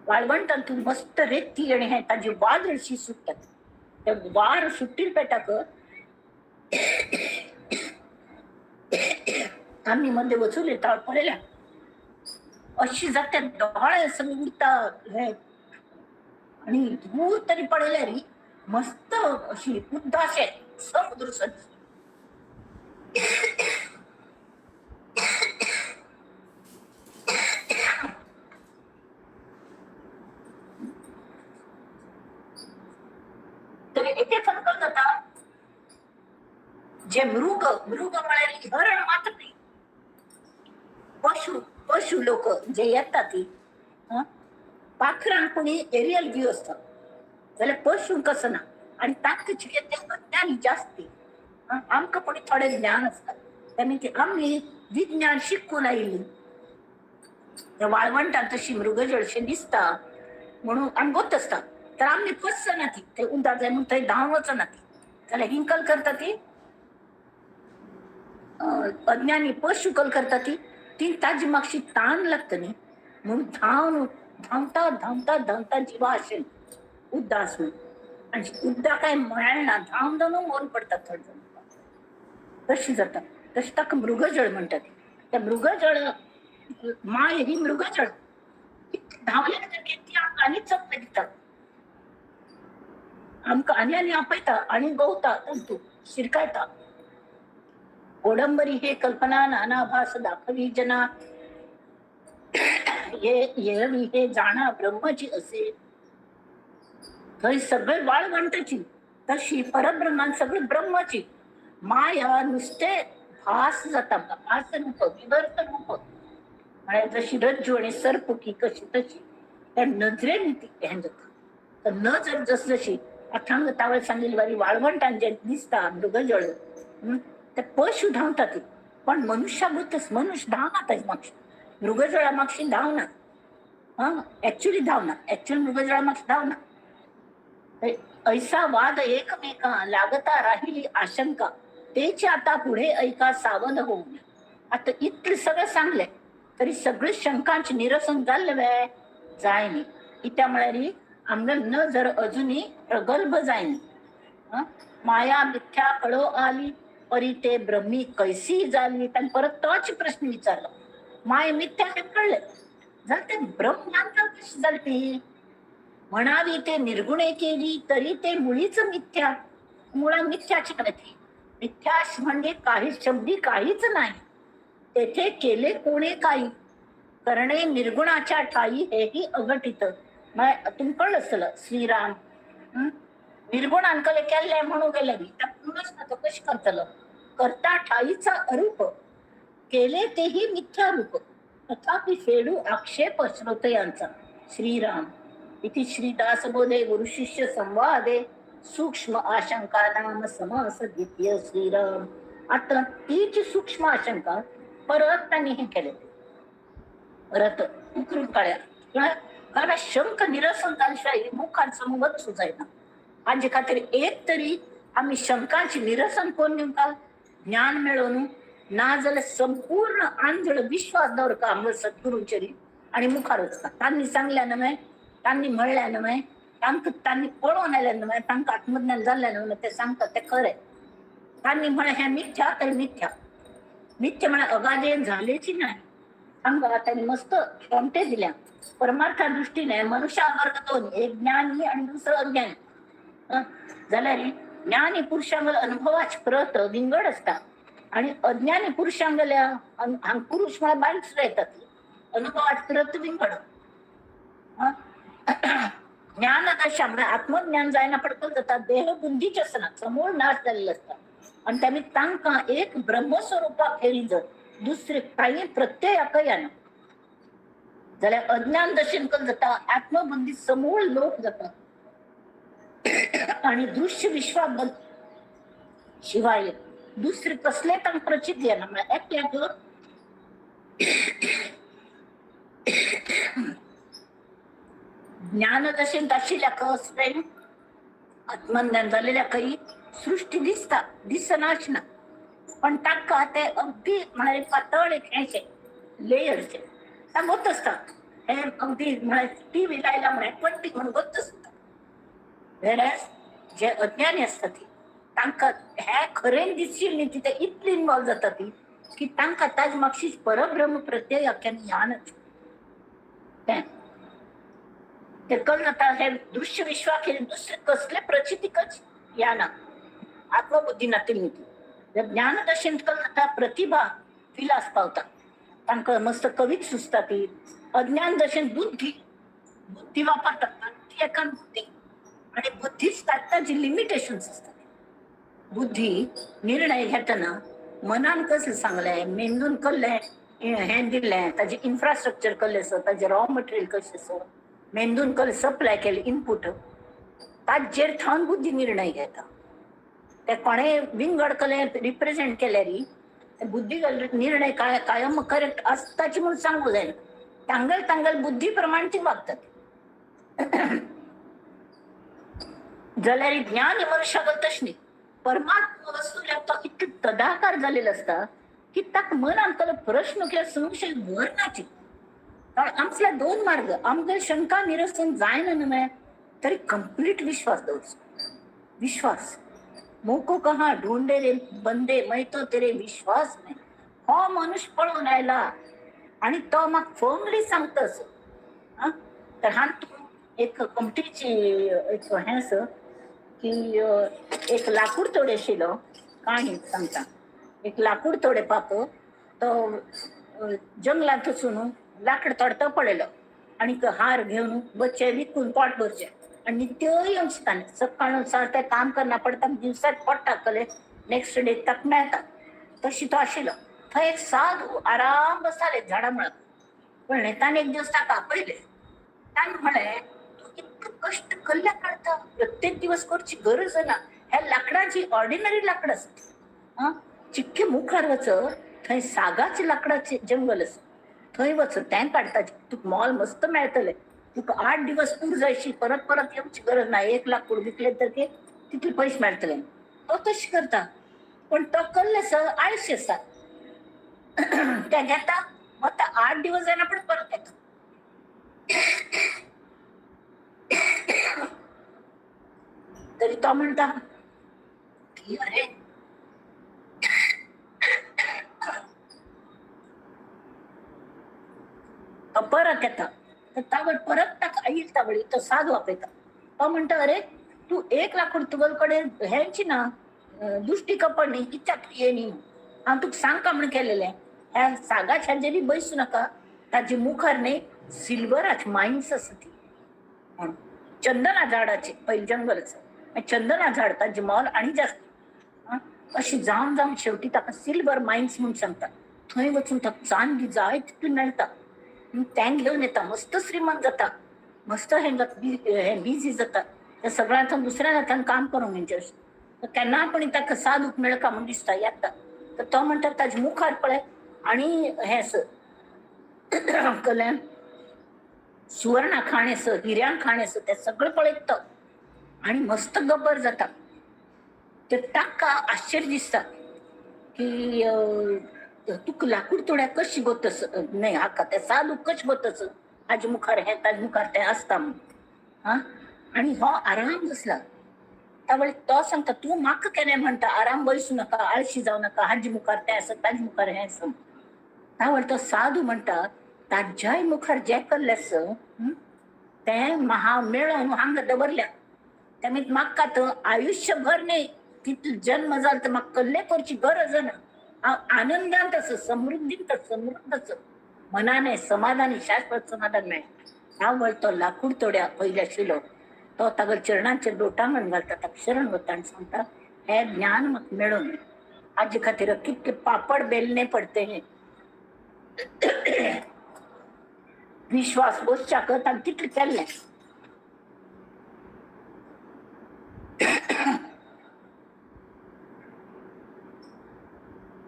A: वाळवंटांतून मस्त रेती आणि हे ताजी वाद अशी सुटतात. त्या वार सुट्टील पेटाक आम्ही मध्ये वचून येता पळयल्या अशी जाते दोळे सगळे उडतात हे आणि दूर तरी पडल्यार मस्त अशी उदाशे समुद्र सदृश. तरी एके संकल्प जाता जे मृग म्हळ्यार हरण मात्र नाही पशु लोक जे येतात ती पाखरांक कोणी एरियल व्ह्यू असतात जाल्यार पशु कसं ना आणि तांकां ज्ञान जास्ती आमकां कोणी थोडे ज्ञान असतात त्यांनी ते आम्ही विज्ञान शिकून आयिल्ली. त्या वाळवंटात तशी मृगजळशे दिसता म्हणून आमकां गोत असता तर आमने फसना ती ते उदक जाय म्हणून थंय धांव वचना ती जाल्यार हिंकल करता ती अज्ञानी पशुकल करता ती ती ताजी मागशी ताण लागतं न्ही म्हणून धावता धावता धावता जिवा असेल उद्दास होईल आणि उद्दा काय मळायला धावून धावून मोन पडतात थोडं तशी जातात तशी ताका मृगजळ म्हणतात त्या मृगजळ माय ही मृगजळ धावल्या ती आमकां आनी चपले दितात आमकां आनी आनी आपयता आनी गवता तंतू शिरकायता ओडंबरी हे कल्पना नानाभास दाखवी जना हे जाणा ब्रह्मची असे थंय सगळे वाळवंटाची तशी परब्रह्मान सगळी ब्रह्माची माया नुसते भास जाता भास रूप विवर्त रूप म्हळ्यार जशी रज्जू आणि सरपुकी कशी तशी त्या नजरेन ती हें जाता तर नजर जस जशी अथांग तावळ सांगिल्ली वारी वाळवंटान जे दिसता मृगजळ ते पशु धांवता ती पण मनुष्याभूतच मनुष्य धावना ताजे मागशी मृगजळा मागशी धावना ऍक्च्युली धावना ऍक्च्युअल मृगजळा मागशी धावना ऐसा वाद एकमेका लागता राहिली आशंका तेची आता पुढे ऐका सावध होऊ आता इतले सगळं सांगले तरी सगळे शंकांचे निरसन जाल्ले वे जायनी इत्या म्हळ्यार आमगे न जर अजूनही प्रगल्भ जायनी माया मिथ्या कळो आली परी ते ब्रह्मी कैसी झाली त्यांनी परत तोच प्रश्न विचारला माय मिथ्या हे कळले जर ते ब्रह्मांतर कशी झाली म्हणावी ते निर्गुणे केली तरी ते मुळीच मिथ्या मुळा मिथ्याची नाही मिथ्या म्हणजे काही शब्दी काहीच नाही तेथे केले कोणे काही करणे निर्गुणाच्या ठाई हेही अघटित तुम्ही कळलं असलं श्रीराम निर्गुणांकले केले म्हणून गेले पूर्णच ना तो कशी करतलं करता ठाईचा अरूप केले तेही मिथ्या रूप तथापि फेडू आक्षेप श्रोतयांचा श्रीराम इति श्रीदासबोधे गुरु शिष्य संवादे सूक्ष्म आशंका नाम समास द्वितीय श्रीराम आता तीच सूक्ष्म आशंका परत त्यांनी हे केले परत उकरून काढ्या कारण शंक निरसन झाल्याशिवाय मुखांचं मुखच सुजायना हाजे खातीर एक तरी आम्ही शंकांची निरसन कोण नेमका ज्ञान मिळवून ना जाल्यार संपूर्ण आंधळ विश्वास दवरका आमच्या सद्गुरूंचेर आणि मुखार वचता तांणी सांगल्या न्हय तांणी म्हणल्या न्हय तांणी पळोवन आयल्या न्हय तांकां आत्मज्ञान जाल्लें न्हय ते सांगता ते खरें तांणी म्हळें हें मिथ्या तर मिथ्या मिथ्या म्हळ्यार अगाधेन झालेची नाही तांकां त्यांनी मस्त क्षमते दिल्या परमार्था दृष्टीने मनुष्या वर्ग दोन एक ज्ञानी आणि दुसरं अज्ञानी जाल्यार ज्ञानी पुरुषांगल अनुभवाची प्रत विंगड असता आणि अज्ञानी पुरुषांगल्या पुरुष म्हळ्यार बायल सुद्दां येतात अनुभवाची प्रत विंगड ज्ञानदशा म्हणजे आत्मज्ञान जायना पडकल जाता देह बुद्धीचे असना समूळ नाश झालेला असता आणि त्यामुळे तांकां एक ब्रह्मस्वरूपा खेरी जर दुसरे काही प्रत्यय येना जाल्यार अज्ञान दशेन कल जाता आत्मबुद्धी समूळ लोक जाता आणि दृश्य विश्वा शिवाय दुसरे कसले तांकां प्रचिती येना म्हळ्यार एकट्याक ज्ञानदशेन आशिल्ल्या कसले आत्मज्ञान जालेल्या काही सृष्टी दिसता दिसनाच ना पण ताका ते अगदी म्हळ्यार पातळ एक हेचे लेयरचे सांगत असतात हे अगदी म्हळ्यार टीव्ही लायला म्हळ्यार पट्टी म्हणून गोत असता वेरॅज जे अज्ञानी असता ती तांकां हे खरें दिसशील न्ही तिथे इतली इन्वॉल्व जाता ती की तांकां ताजे मागशीच परब्रह्म प्रत्यय याख्यान ज्ञानच ते कळून आता हे दृश्य विश्वाखेर दुसरे कसले प्रचितीकच याना आत्मबुद्धी नातील नीती ज्ञानदशेन कळून आता प्रतिभा विलास पावता तांकां मस्त कवीच सुचता ती अज्ञान दशेन बुद्धी वापरतात ती एकान बुद्धी आणि बुद्धीच ताची लिमिटेशन्स असतात बुद्धी निर्णय घेतना मनान कसं सांगलें मेंदून कल्लें हें दिलें ताजें इन्फ्रास्ट्रक्चर कसलें आसा ताजें रॉ मटेरियल कशें आसा मेंदून कल सप्लाय केले इनपुट ताजेर थावन बुद्धी निर्णय घेता ते कोणे विंगड कले रिप्रेझेंट केल्यार बुद्धी निर्णय कायम करेक्ट आसताची म्हणून सांगू जाय तांगल बुद्धी प्रमाण ती वागतात जाल्यार ज्ञान मनुष्याक तशें न्ही परमात्मा वस्तू तो इतलो तदाकार जालेलो असता की ताक मन आमकां प्रश्न किंवा संशय वरनाची. आमचला दोन मार्ग आमगे शंका निरसन जायना न्हय तरी कंप्लीट विश्वास दवरचो. विश्वास मोको कहा ढूंढे रे बंदे मैं तो तेरे विश्वास नाही. हो मनुष्य पळून आयला आणि तो म्हाका फर्मली सांगतस. तर हांव तूं एक कमटीची एक हें आस की एक लाकूड तोडे आशिल्लो काणी सांगता. एक लाकूड तोडे पापो तो जंगलात वचून लाकड तोडता पळयलो आणि हार घेऊन बच्चे विकून पोट भरचे आणि नित्य येऊन शिकताना सकाळ सारते काम करना पडता दिवसात पोट टाकले नेक्स्ट डे तक मेळटा. तशी तो आशिल्लो थंय एक साधू आराम बसताले झाडा मुळात. पण ताणें एक दिवस ताका आपयले. ताणें म्हळें तूं इतकं कश्ट कल्ल्या काढता प्रत्येक दिवस करची गरज ना. ह्या लाकडाची ऑर्डिनरी लाकड आसता. चिक्के मुखार वच थंय सागाचे लाकडाचे जंगल आसा. थंय वच तें काडटा तुका मोल मस्त मेळटलें. तुका 8 दिवस पूर जायची परत परत येवची गरज ना. एक लाकूड विकले तर तितले पयशे मेळटले. तो तशें करता पण तो कल्लेस आळशी आसा. ते घेता वता 8 दिवस जायना पण परत येता. तरी तो म्हणता की अरे तो परत येता. तर तावड परत ताका येईल तावडी तो साधू आपयता. तो म्हणता अरे तू एक लाकूड तुगलकडे ह्यांची ना दुष्टी कपडणी इच्छा तू येणी. हांव तुका सांगता म्हण केलेलें ह्या सागाच्या जेरी बसू नका. ताजी मुखार न्ही सिल्वराची मायन्स आसा ती. चंदना झाडाचे पहिले जंगलच चंदना झाड ताजी मोल आणि जास्त. अशी जावन जावन शेवटी ताका सिल्वर मायन्स म्हणून सांगता. थंय वचून ताका चांदी जाय तितली मेळटा. तें घेवन येता मस्त श्रीमंत जाता. मस्त हे बिझी जाता. त्या सगळ्यांत दुसऱ्या हातान काम करूंक म्हणजे अशें केन्ना पण ताका साधूक मेळका म्हूण दिसता येता. तर तो म्हणटा ताजे मुखार पळय आणि हें कलें सुवर्णा खाणेस हिऱ्यां खाणेस ते सगळं पळयत तो आणि मस्त गब्बर जाता. ते ताका आश्चर्य दिसता की तुका लाकूड तोड्या कशी गोतस नाही हाका ते साधू कशें गोतस हाजे मुखार हे ताजे मुखार तें आसता म्हूण. आणि हो आराम बसला. त्यावेळी तो सांगता तू म्हाका केन्ना म्हणटा आराम बसू नका आळशी जाऊ नका हाजे मुखार तें आसा ताजे मुखार हें आसा. त्यावेळी तो साधू म्हणटा ताज्याय मुखार जें कल्लेस तें म्हा मेळोवन हांगा दवरल्या. तें म्हाका तर आयुष्यभर न्ही कितलो जन्म जालो तर म्हाका कल्ले करची गरज ना. हांव आनंदांत आसा समृद्धींत समृद्ध आसा. मनाने समाधानी शाश्वत समाधान मेळटा. त्यावेळी तो लाकूड तोड्या पयले आशिल्लो तो ताका चरणांचेर लोटांगण घालता ताका शरण वता आनी सांगता हे ज्ञान म्हाका मेळोन हाजे खातीर कितले पापड बेलने पडते हे. विश्वास बसच्या करता तितलें केल्लें.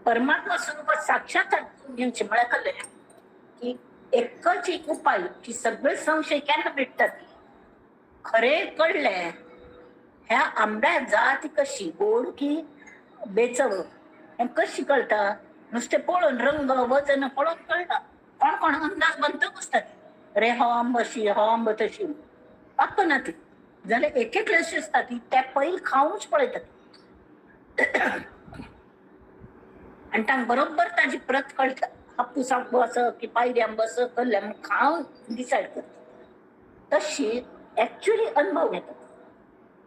A: परमात्मा स्वरूपात साक्षात घेवचे म्हळ्यार कळलें की एकच एक उपाय की सगळे संशय केन्ना मिटतात. खरें कळलें ह्या आंब्या जाती कशी गोड की बेचव हें कशी कळटा. नुस्तें पळोवन रंग वजन पळोवन कळटा. कोण कोण अंदाज बंद बसतात रे हो आंबो अशी हो आंबो तशी पाप ना ती जाल्यार एक एक अशी आसता ती ते पयलीं खावनूच पळयतात. आणि तांकां बरोबर ताजी प्रत कळटा. हापूस आंबो आसा की पायरी आंबो आसा कल्ल्या म्हूण खावन डिसायड करता. तशी एक्च्युअली अनुभव घेतात.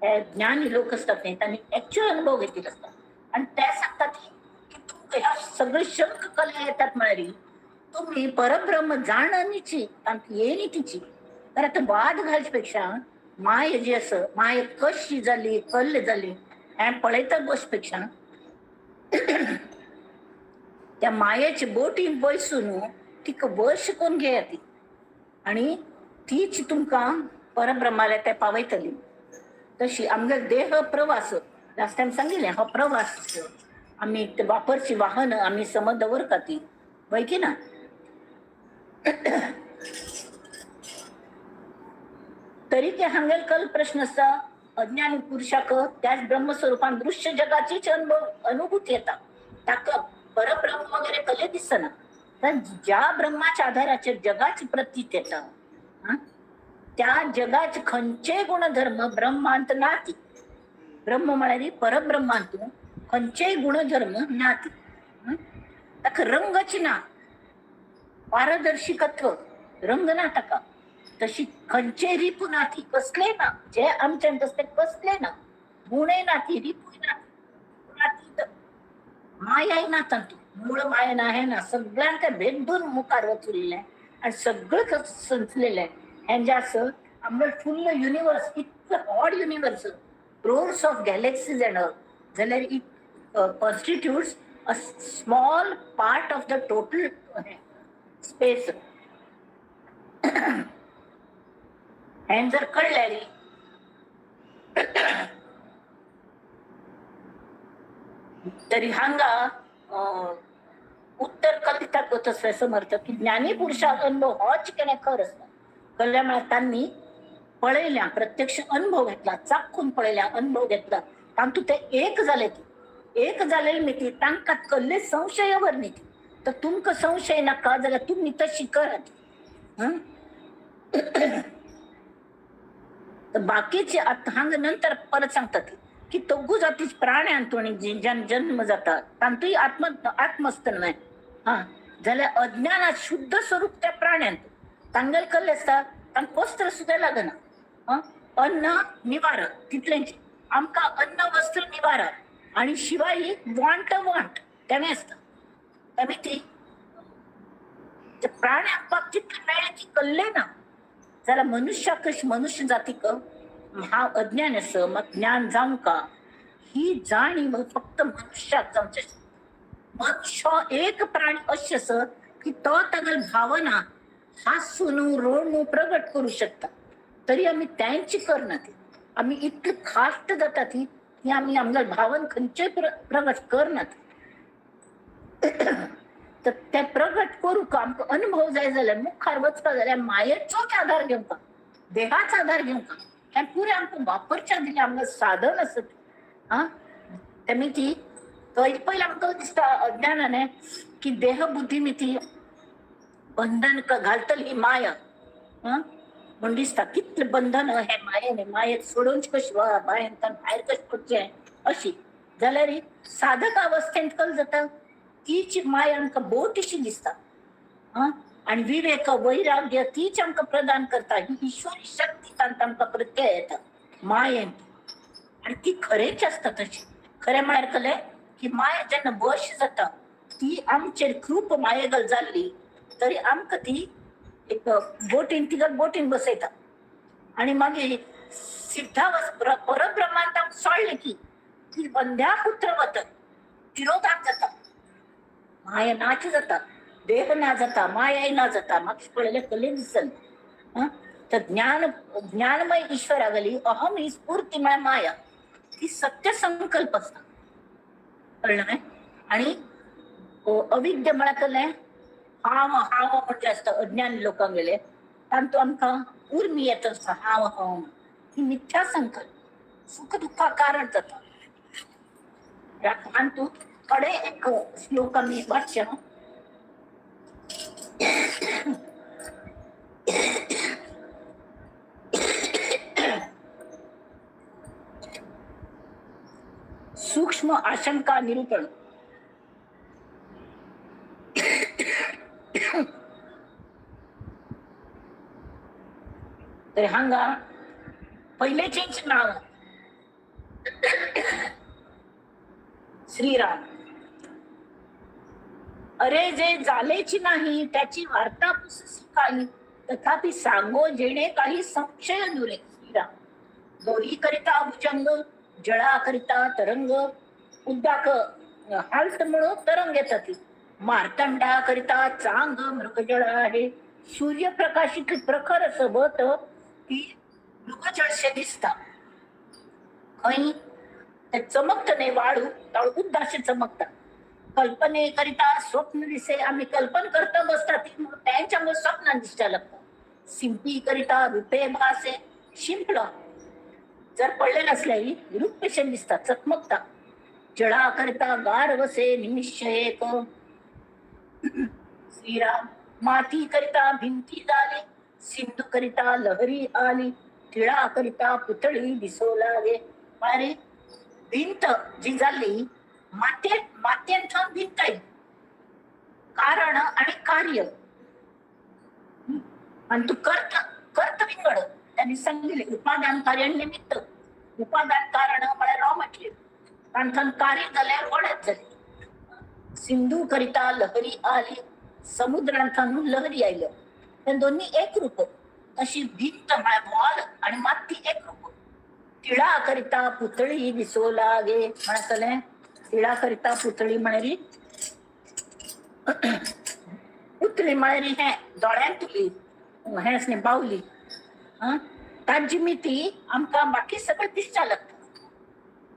A: हे ज्ञानी लोक असतात न्ही तांणी एक्च्युअल अनुभव घेतलेले असतात. आणि ते सांगतात की तुमकां ह्या सगळे शंख कले येतात म्हळ्यार तुम्ही परब्रह्म जाणनीची तांकां येणी तिची. तर आतां वाद घालचे पेक्षा माय जी आसा माय कशी जाली कल्ल जाली हें पळयता बस पेक्षा त्या मायेचे बोटीन बसून तिका वश करून घेया ती आणि तीच तुमकां परब्रह्माला ते पावयतली. तशी आमगे देह प्रवास लास्ट टायम सांगिल्लें हो प्रवास आमी वापरची वाहन आमी समज दवरता ती वय की ना. तरी ते हांगेर कल प्रश्न आसा अज्ञानी पुरुषाक त्याच ब्रह्मस्वरूपान दृश्य जगाचीच अनुभूती येता. ताका परब्रह्म वगैरे कले दिसना, तर ज्या ब्रह्माच्या आधाराचे जगाची प्रतीत येतात त्या जगाचे खंचे गुणधर्म ब्रह्मांत नाती. ब्रह्म म्हणाली परब्रह्मांतून खंचे गुणधर्म नाती. रंगची ना पारदर्शिकत्व रंग नाटका तशी खंचे रिपू नाती कसले ना जे आमच्या तसले कसले ना गुणे नाती रिपू नाती मायाही ना तंतू मूळ माया आहे ना सगळ्यांना भेदून मुखार वचुरलेलं आहे आणि सगळं संचलेलं आहे. ह्यांच्या असं आम्हाला फुल युनिवर्स इतकं odd universe crores of galaxies and all, जाल्यार it constitutes a small part of the total space. and जर कळल्यारी तरी हांगा उत्तर कलिताक वचसले समर्थ की ज्ञानी पुरुषाक अनुभव होच केणे खर असता. कळल्या म्हळ्यार तांणी पळयल्या प्रत्यक्ष अनुभव घेतला, चाखून पळयल्या अनुभव घेतला, तांतू ते एक जाले ती एक जालेली मिती तांकां कसले संशयावर न्ही. तर तुमकां संशय नाका जाल्यार तुम्ही तशी करात. तर बाकीचे हांगा नंतर परत सांगतात की तोगू जातीच प्राण्यांतून जन्म जाता तांतूय आत्मस्त न्हय. जाल्यार अज्ञानात शुद्ध स्वरूप त्या प्राण्यांत तांगेल कसले आसता, तांकां वस्त्र सुद्धा लागना. अन्न निवारा तितल्यांची आमकां अन्न वस्त्र निवारा आणि शिवाय वांट त्याने असता. त्याने ती प्राण्यांक तितले मेळ्ळे की कळले ना जाल्यार मनुष्याक कशी मनुष्य जातीक हा अज्ञान आसा मग ज्ञान जावं का ही जाणीव फक्त मनुष्याक जावची. मनुष्य एक प्राणी अशें आसा की तो तागेल भावना हासून रोवून प्रगट करू शकता. तरी आम्ही त्यांची करना ती आम्ही इतली खास्ट जाता ती की आम्ही आमच्या भावन खंयचेय प्रगट करनात. तर ते प्रगट करू का आमकां अनुभव जाय जाल्यार मुखार वचपा जाल्यार मायेचोच आधार घेवंक देहाचा आधार घेवंक हे पुरे आमकां वापरच्या दिले आमकां साधन आसत. तेमी ती पयलीं आमकां दिसता अज्ञानाने की देह बुद्धी मिती बंधन घालतली ही माया म्हण दिसता. कितले बंधन हे मायेने मायेक सोडून कशी भायर कशें पडचें अशी जाल्यार साधक अवस्थेंत कल जाता तीच माय आमकां बोटीशी दिसता. आणि विवेक वैराग्य तीच आमकां प्रदान करता. ही ईश्वरी शक्ती तांकां आमकां प्रत्यय येता मायेन आणि ती खरेंच आसता. तशी खरें म्हळ्यार कळ्ळें की माया जेन्ना वश जाता ती आमचेर खूप मायेगल जाल्ली तरी आमकां ती एक बोटीन बसयता आणि मागीर सिद्धावस्थ परब्रह्मांत सोडले की ती बंध्या पुत्र वत विरोधात जाता. माया नाच जाता देह ना जाता मायाय ना जाता. म्हाका पळयलें कले दिसन. तर ज्ञानमय ईश्वरागली अहम ही स्फूर्ती म्हळ्यार माया ती सत्य संकल्प आसता. कळलं न्हय. आणि अविद्य म्हळ्यार कळ्ळें हाव म्हणजे असतं अज्ञान लोकांक गेले तांतू आमकां उर्मी येत असता. हाव ही मिथ्या संकल्प सुख दुःखा कारण जाता. तांतू थोडे एक श्लोक आमी वाचचे. सूक्ष्म आशंका निरूपण. तर हांगा पहिलेचेच नाव श्रीराम. अरे जे झालेची नाही त्याची वार्ता काही तथापि सांगो जेणे काही संशय दुरे. श्रीराम दोरी करिता भुजंग जळा करिता तरंग उद्दाक हालत म्हणून तरंग येतात. मार्तंडा करिता चांग मृगजळ आहे. सूर्यप्रकाशित प्रखर सोबत ती मृगजळशे दिसता. खंय ते चमकत नाही वाळू ताळू उद्दाशे चमकता. कल्पने करिता स्वप्न दिसे आम्ही कल्पन करता बसतात त्यांच्यामुळे स्वप्न दिसता लागतं. शिंपी करिता रूपे भासे शिंपलं जर पडले नसल्याही रूप पेशन दिसतात चकमकता. जळा करता गार वसे निमिष एक. श्रीराम माती करिता भिंती झाली, सिंधू करिता लहरी आली, टिळा करिता पुतळी दिसू लागे. अरे भिंत जी झाली मात्यांथान भिंत आहे, कारण आणि कार्य. आणि तू कर्त विंगड त्यांनी सांगितले उपादान कार्य निमित्त. उपादान कारण मला रॉ म्हटले, कारण कार्य झाल्यावर वडत झाली. सिंधू करिता लहरी आली, समुद्रांथानून लहरी आयलं. त्या दोन्ही एक रूप. तशी भिंत बॉल आणि माती एक रूप. टिळा करिता पुतळी दिसू लागे म्हणतले. टिळा करिता पुतळी म्हणरी पुतळी म्हणरी हे दोळ्यांतली हेसने बावली. ताजी मिती आमका बाकी सगळं दिसच्या लागतं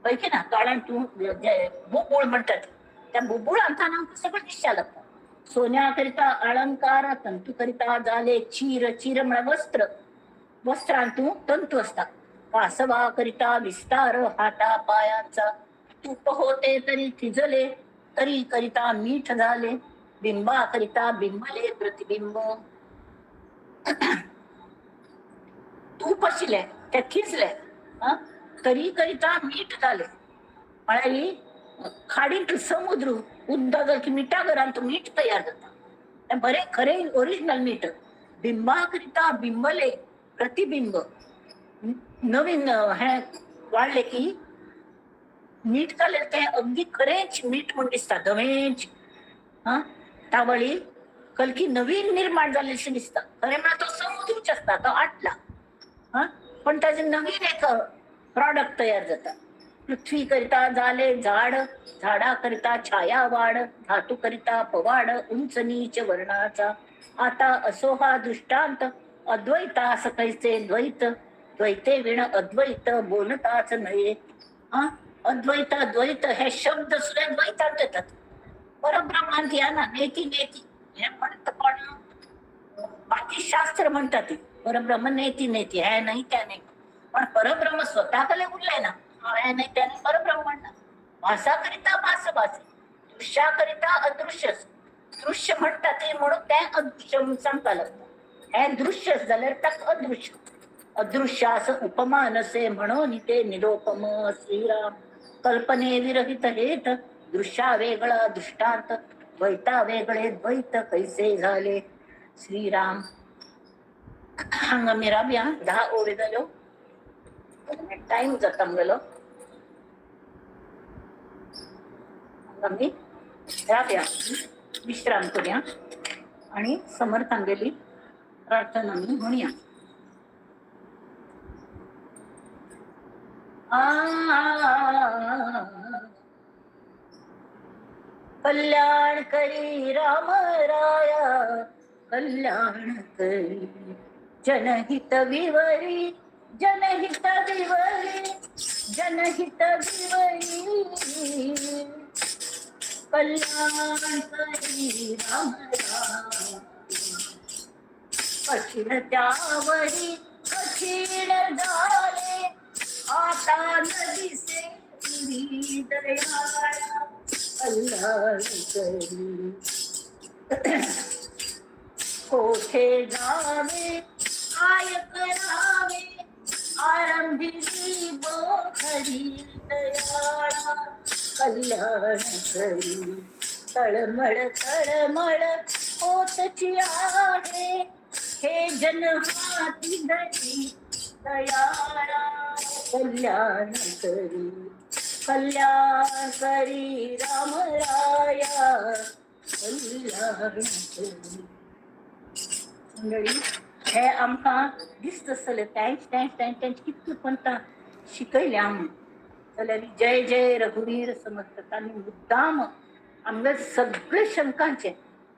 A: पैकी ना. दोळ्यांतून बुबुळ म्हणतात, त्या बुबुळांथान आमका सगळं दिसच्या लागतं. सोन्याकरिता अलंकार, तंतू करिता झाले चीर. चीर म्हणजे वस्त्र, वस्त्रांतून तंतू असतात. कासवा करिता विस्तार हाता पायांचा, तूप होते तरी थिजले, तरी करिता मीठ झाले. बिंबा करिता बिंबले प्रतिबिंब. तूप शिले त्या थिजले, तरी करिता मीठ झाले. म्हणाली खाडीत समुद्र उद्दा की मिठा घरांत मीठ तयार जाता, बरे खरे ओरिजिनल मीठ. बिंबाकरिता बिंबले प्रतिबिंब. नवीन हे वाढले की मीठ घाले ते अगदी खरेच मीठ म्हणून दिसतात धवेच. त्यावेळी कलकी नवीन निर्माण झालेले दिसतात. खरे म्हणा तो समुद्रच असता तो आटला, पण त्याचे नवीन एक प्रॉडक्ट तयार जातात. पृथ्वी करिता झाले झाड, झाडा करिता छाया वाढ, धातू करिता पवाड उंच नीच वर्णाचा. आता असो हा दृष्टांत अद्वैता सकैचे द्वैत, द्वैते विण अद्वैत बोलताच नये. अद्वैत द्वैत हे शब्द सुद्धा द्वैतात देतात. परब्रह्मांत या ना नेती नेती हे म्हणत, पण बाकी शास्त्र म्हणतात परब्रह्म नेती नेती हे नाही त्या नाही. पण परब्रह्म स्वतःकडे उरले ना, हे नाही त्याने परब्रह्म म्हणणार. भासाकरिता भास भासे, दृश्याकरिता अदृश्य. दृश्य म्हणतात ते म्हणून त्या अदृश्य सांगता लागतं. हे दृश्य झालं तर अदृश्य. अदृश्यास उपमानसे म्हणून ते निरोपम. श्रीराम कल्पने विरहित हेत, दृश्या वेगळा दृष्टांत, द्वैता वेगळे द्वैत कैसे झाले. श्रीराम हंग मेरा ब्या 10 ओवे झालो, टाइम जाता गेलो. आम्ही राहूया, विश्राम करूया आणि समर्थांगेली प्रार्थना म्हणूया. कल्याण करी राम राया, कल्याण करी जनहित विवरी, जनहित विवरी, जनहित विवरी. कल्याण करी राम राया, कठीण त्यावरी कठीण झाले, आता नदीसे पुरी दयाळा. कल्याण करी कोठे जावे काय करावे, आरंभिली बोखरी दयाळा. कल्याण करी तळमळ तळमळ होतची आहे, हे जन हाती धरी दयाळा. कल्याण करी, कल्याण करी राम राया, कल्याण करी. मंडळी हे आमकां दिसता आसतलें त्यांची कितली पंतां शिकयली आमी जाल्यार जय जय रघुवीर समर्थ. तांणी मुद्दाम आमगे सगळे शंकांचे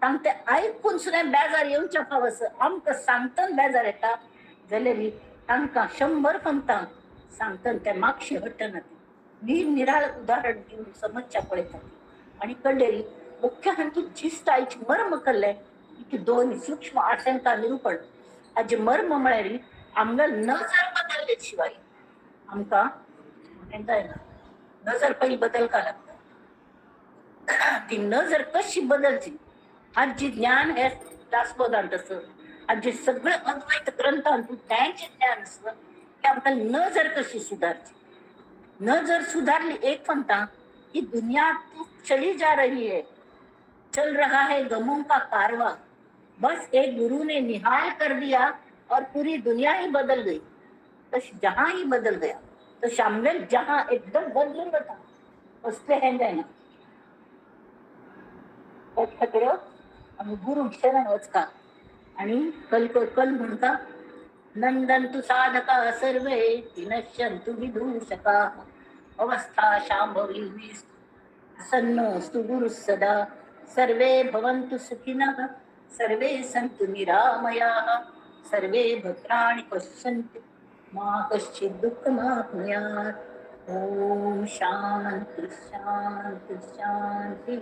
A: तांकां ते आयकून सुद्दां बेजार येवच्या फावस आमकां सांगतना बेजार येता जाल्यार तांकां 100 पंतां सांगतना ते मागशे हटना. निराळ उदाहरण दिवन समजच्या पळयतात आनी कळलेली मुख्य हातूंत जिस्त आयचे मर्म कळ्ळे की 2 सूक्ष्म आशंका निरूपण. हाजे मर्म म्हळ्यार आमगे नजर बदलले शिवाय आमकां नजर पयलीं बदलका लागता. ती नजर कशी बदलची, आज जे ज्ञान आहे दासबोधांतचं, आज जे सगळं अद्वैत ग्रंथांतून त्यांचे ज्ञान असतं की आपल्याला नजर कशी सुधारची. नजर सुधारली एक म्हणता कि दुनिया तो चली जा रही है, चल रहा है गमों का कारवा, बस एक गुरु ने निहाल कर दिया और पूरी दुनिया ही बदल गई. तो जहां ही बदल गया, तो शामवेल जहां एकदम बदलून होता उससे है ना गुरु शरण वचका. आणि कल म्हणता नंदंतु साधका सर्वे विनश्यन्तु विदूषका, अवस्था शांभवी सन्नोस्तु गुरु सदा, सर्वे भवन्तु सुखिनः, सर्वे सन्तु निरामयाः, सर्वे भद्राणि पश्यन्तु मा कश्चित् दुःखमाप्नुयात्. ओम शांति शांति शांति.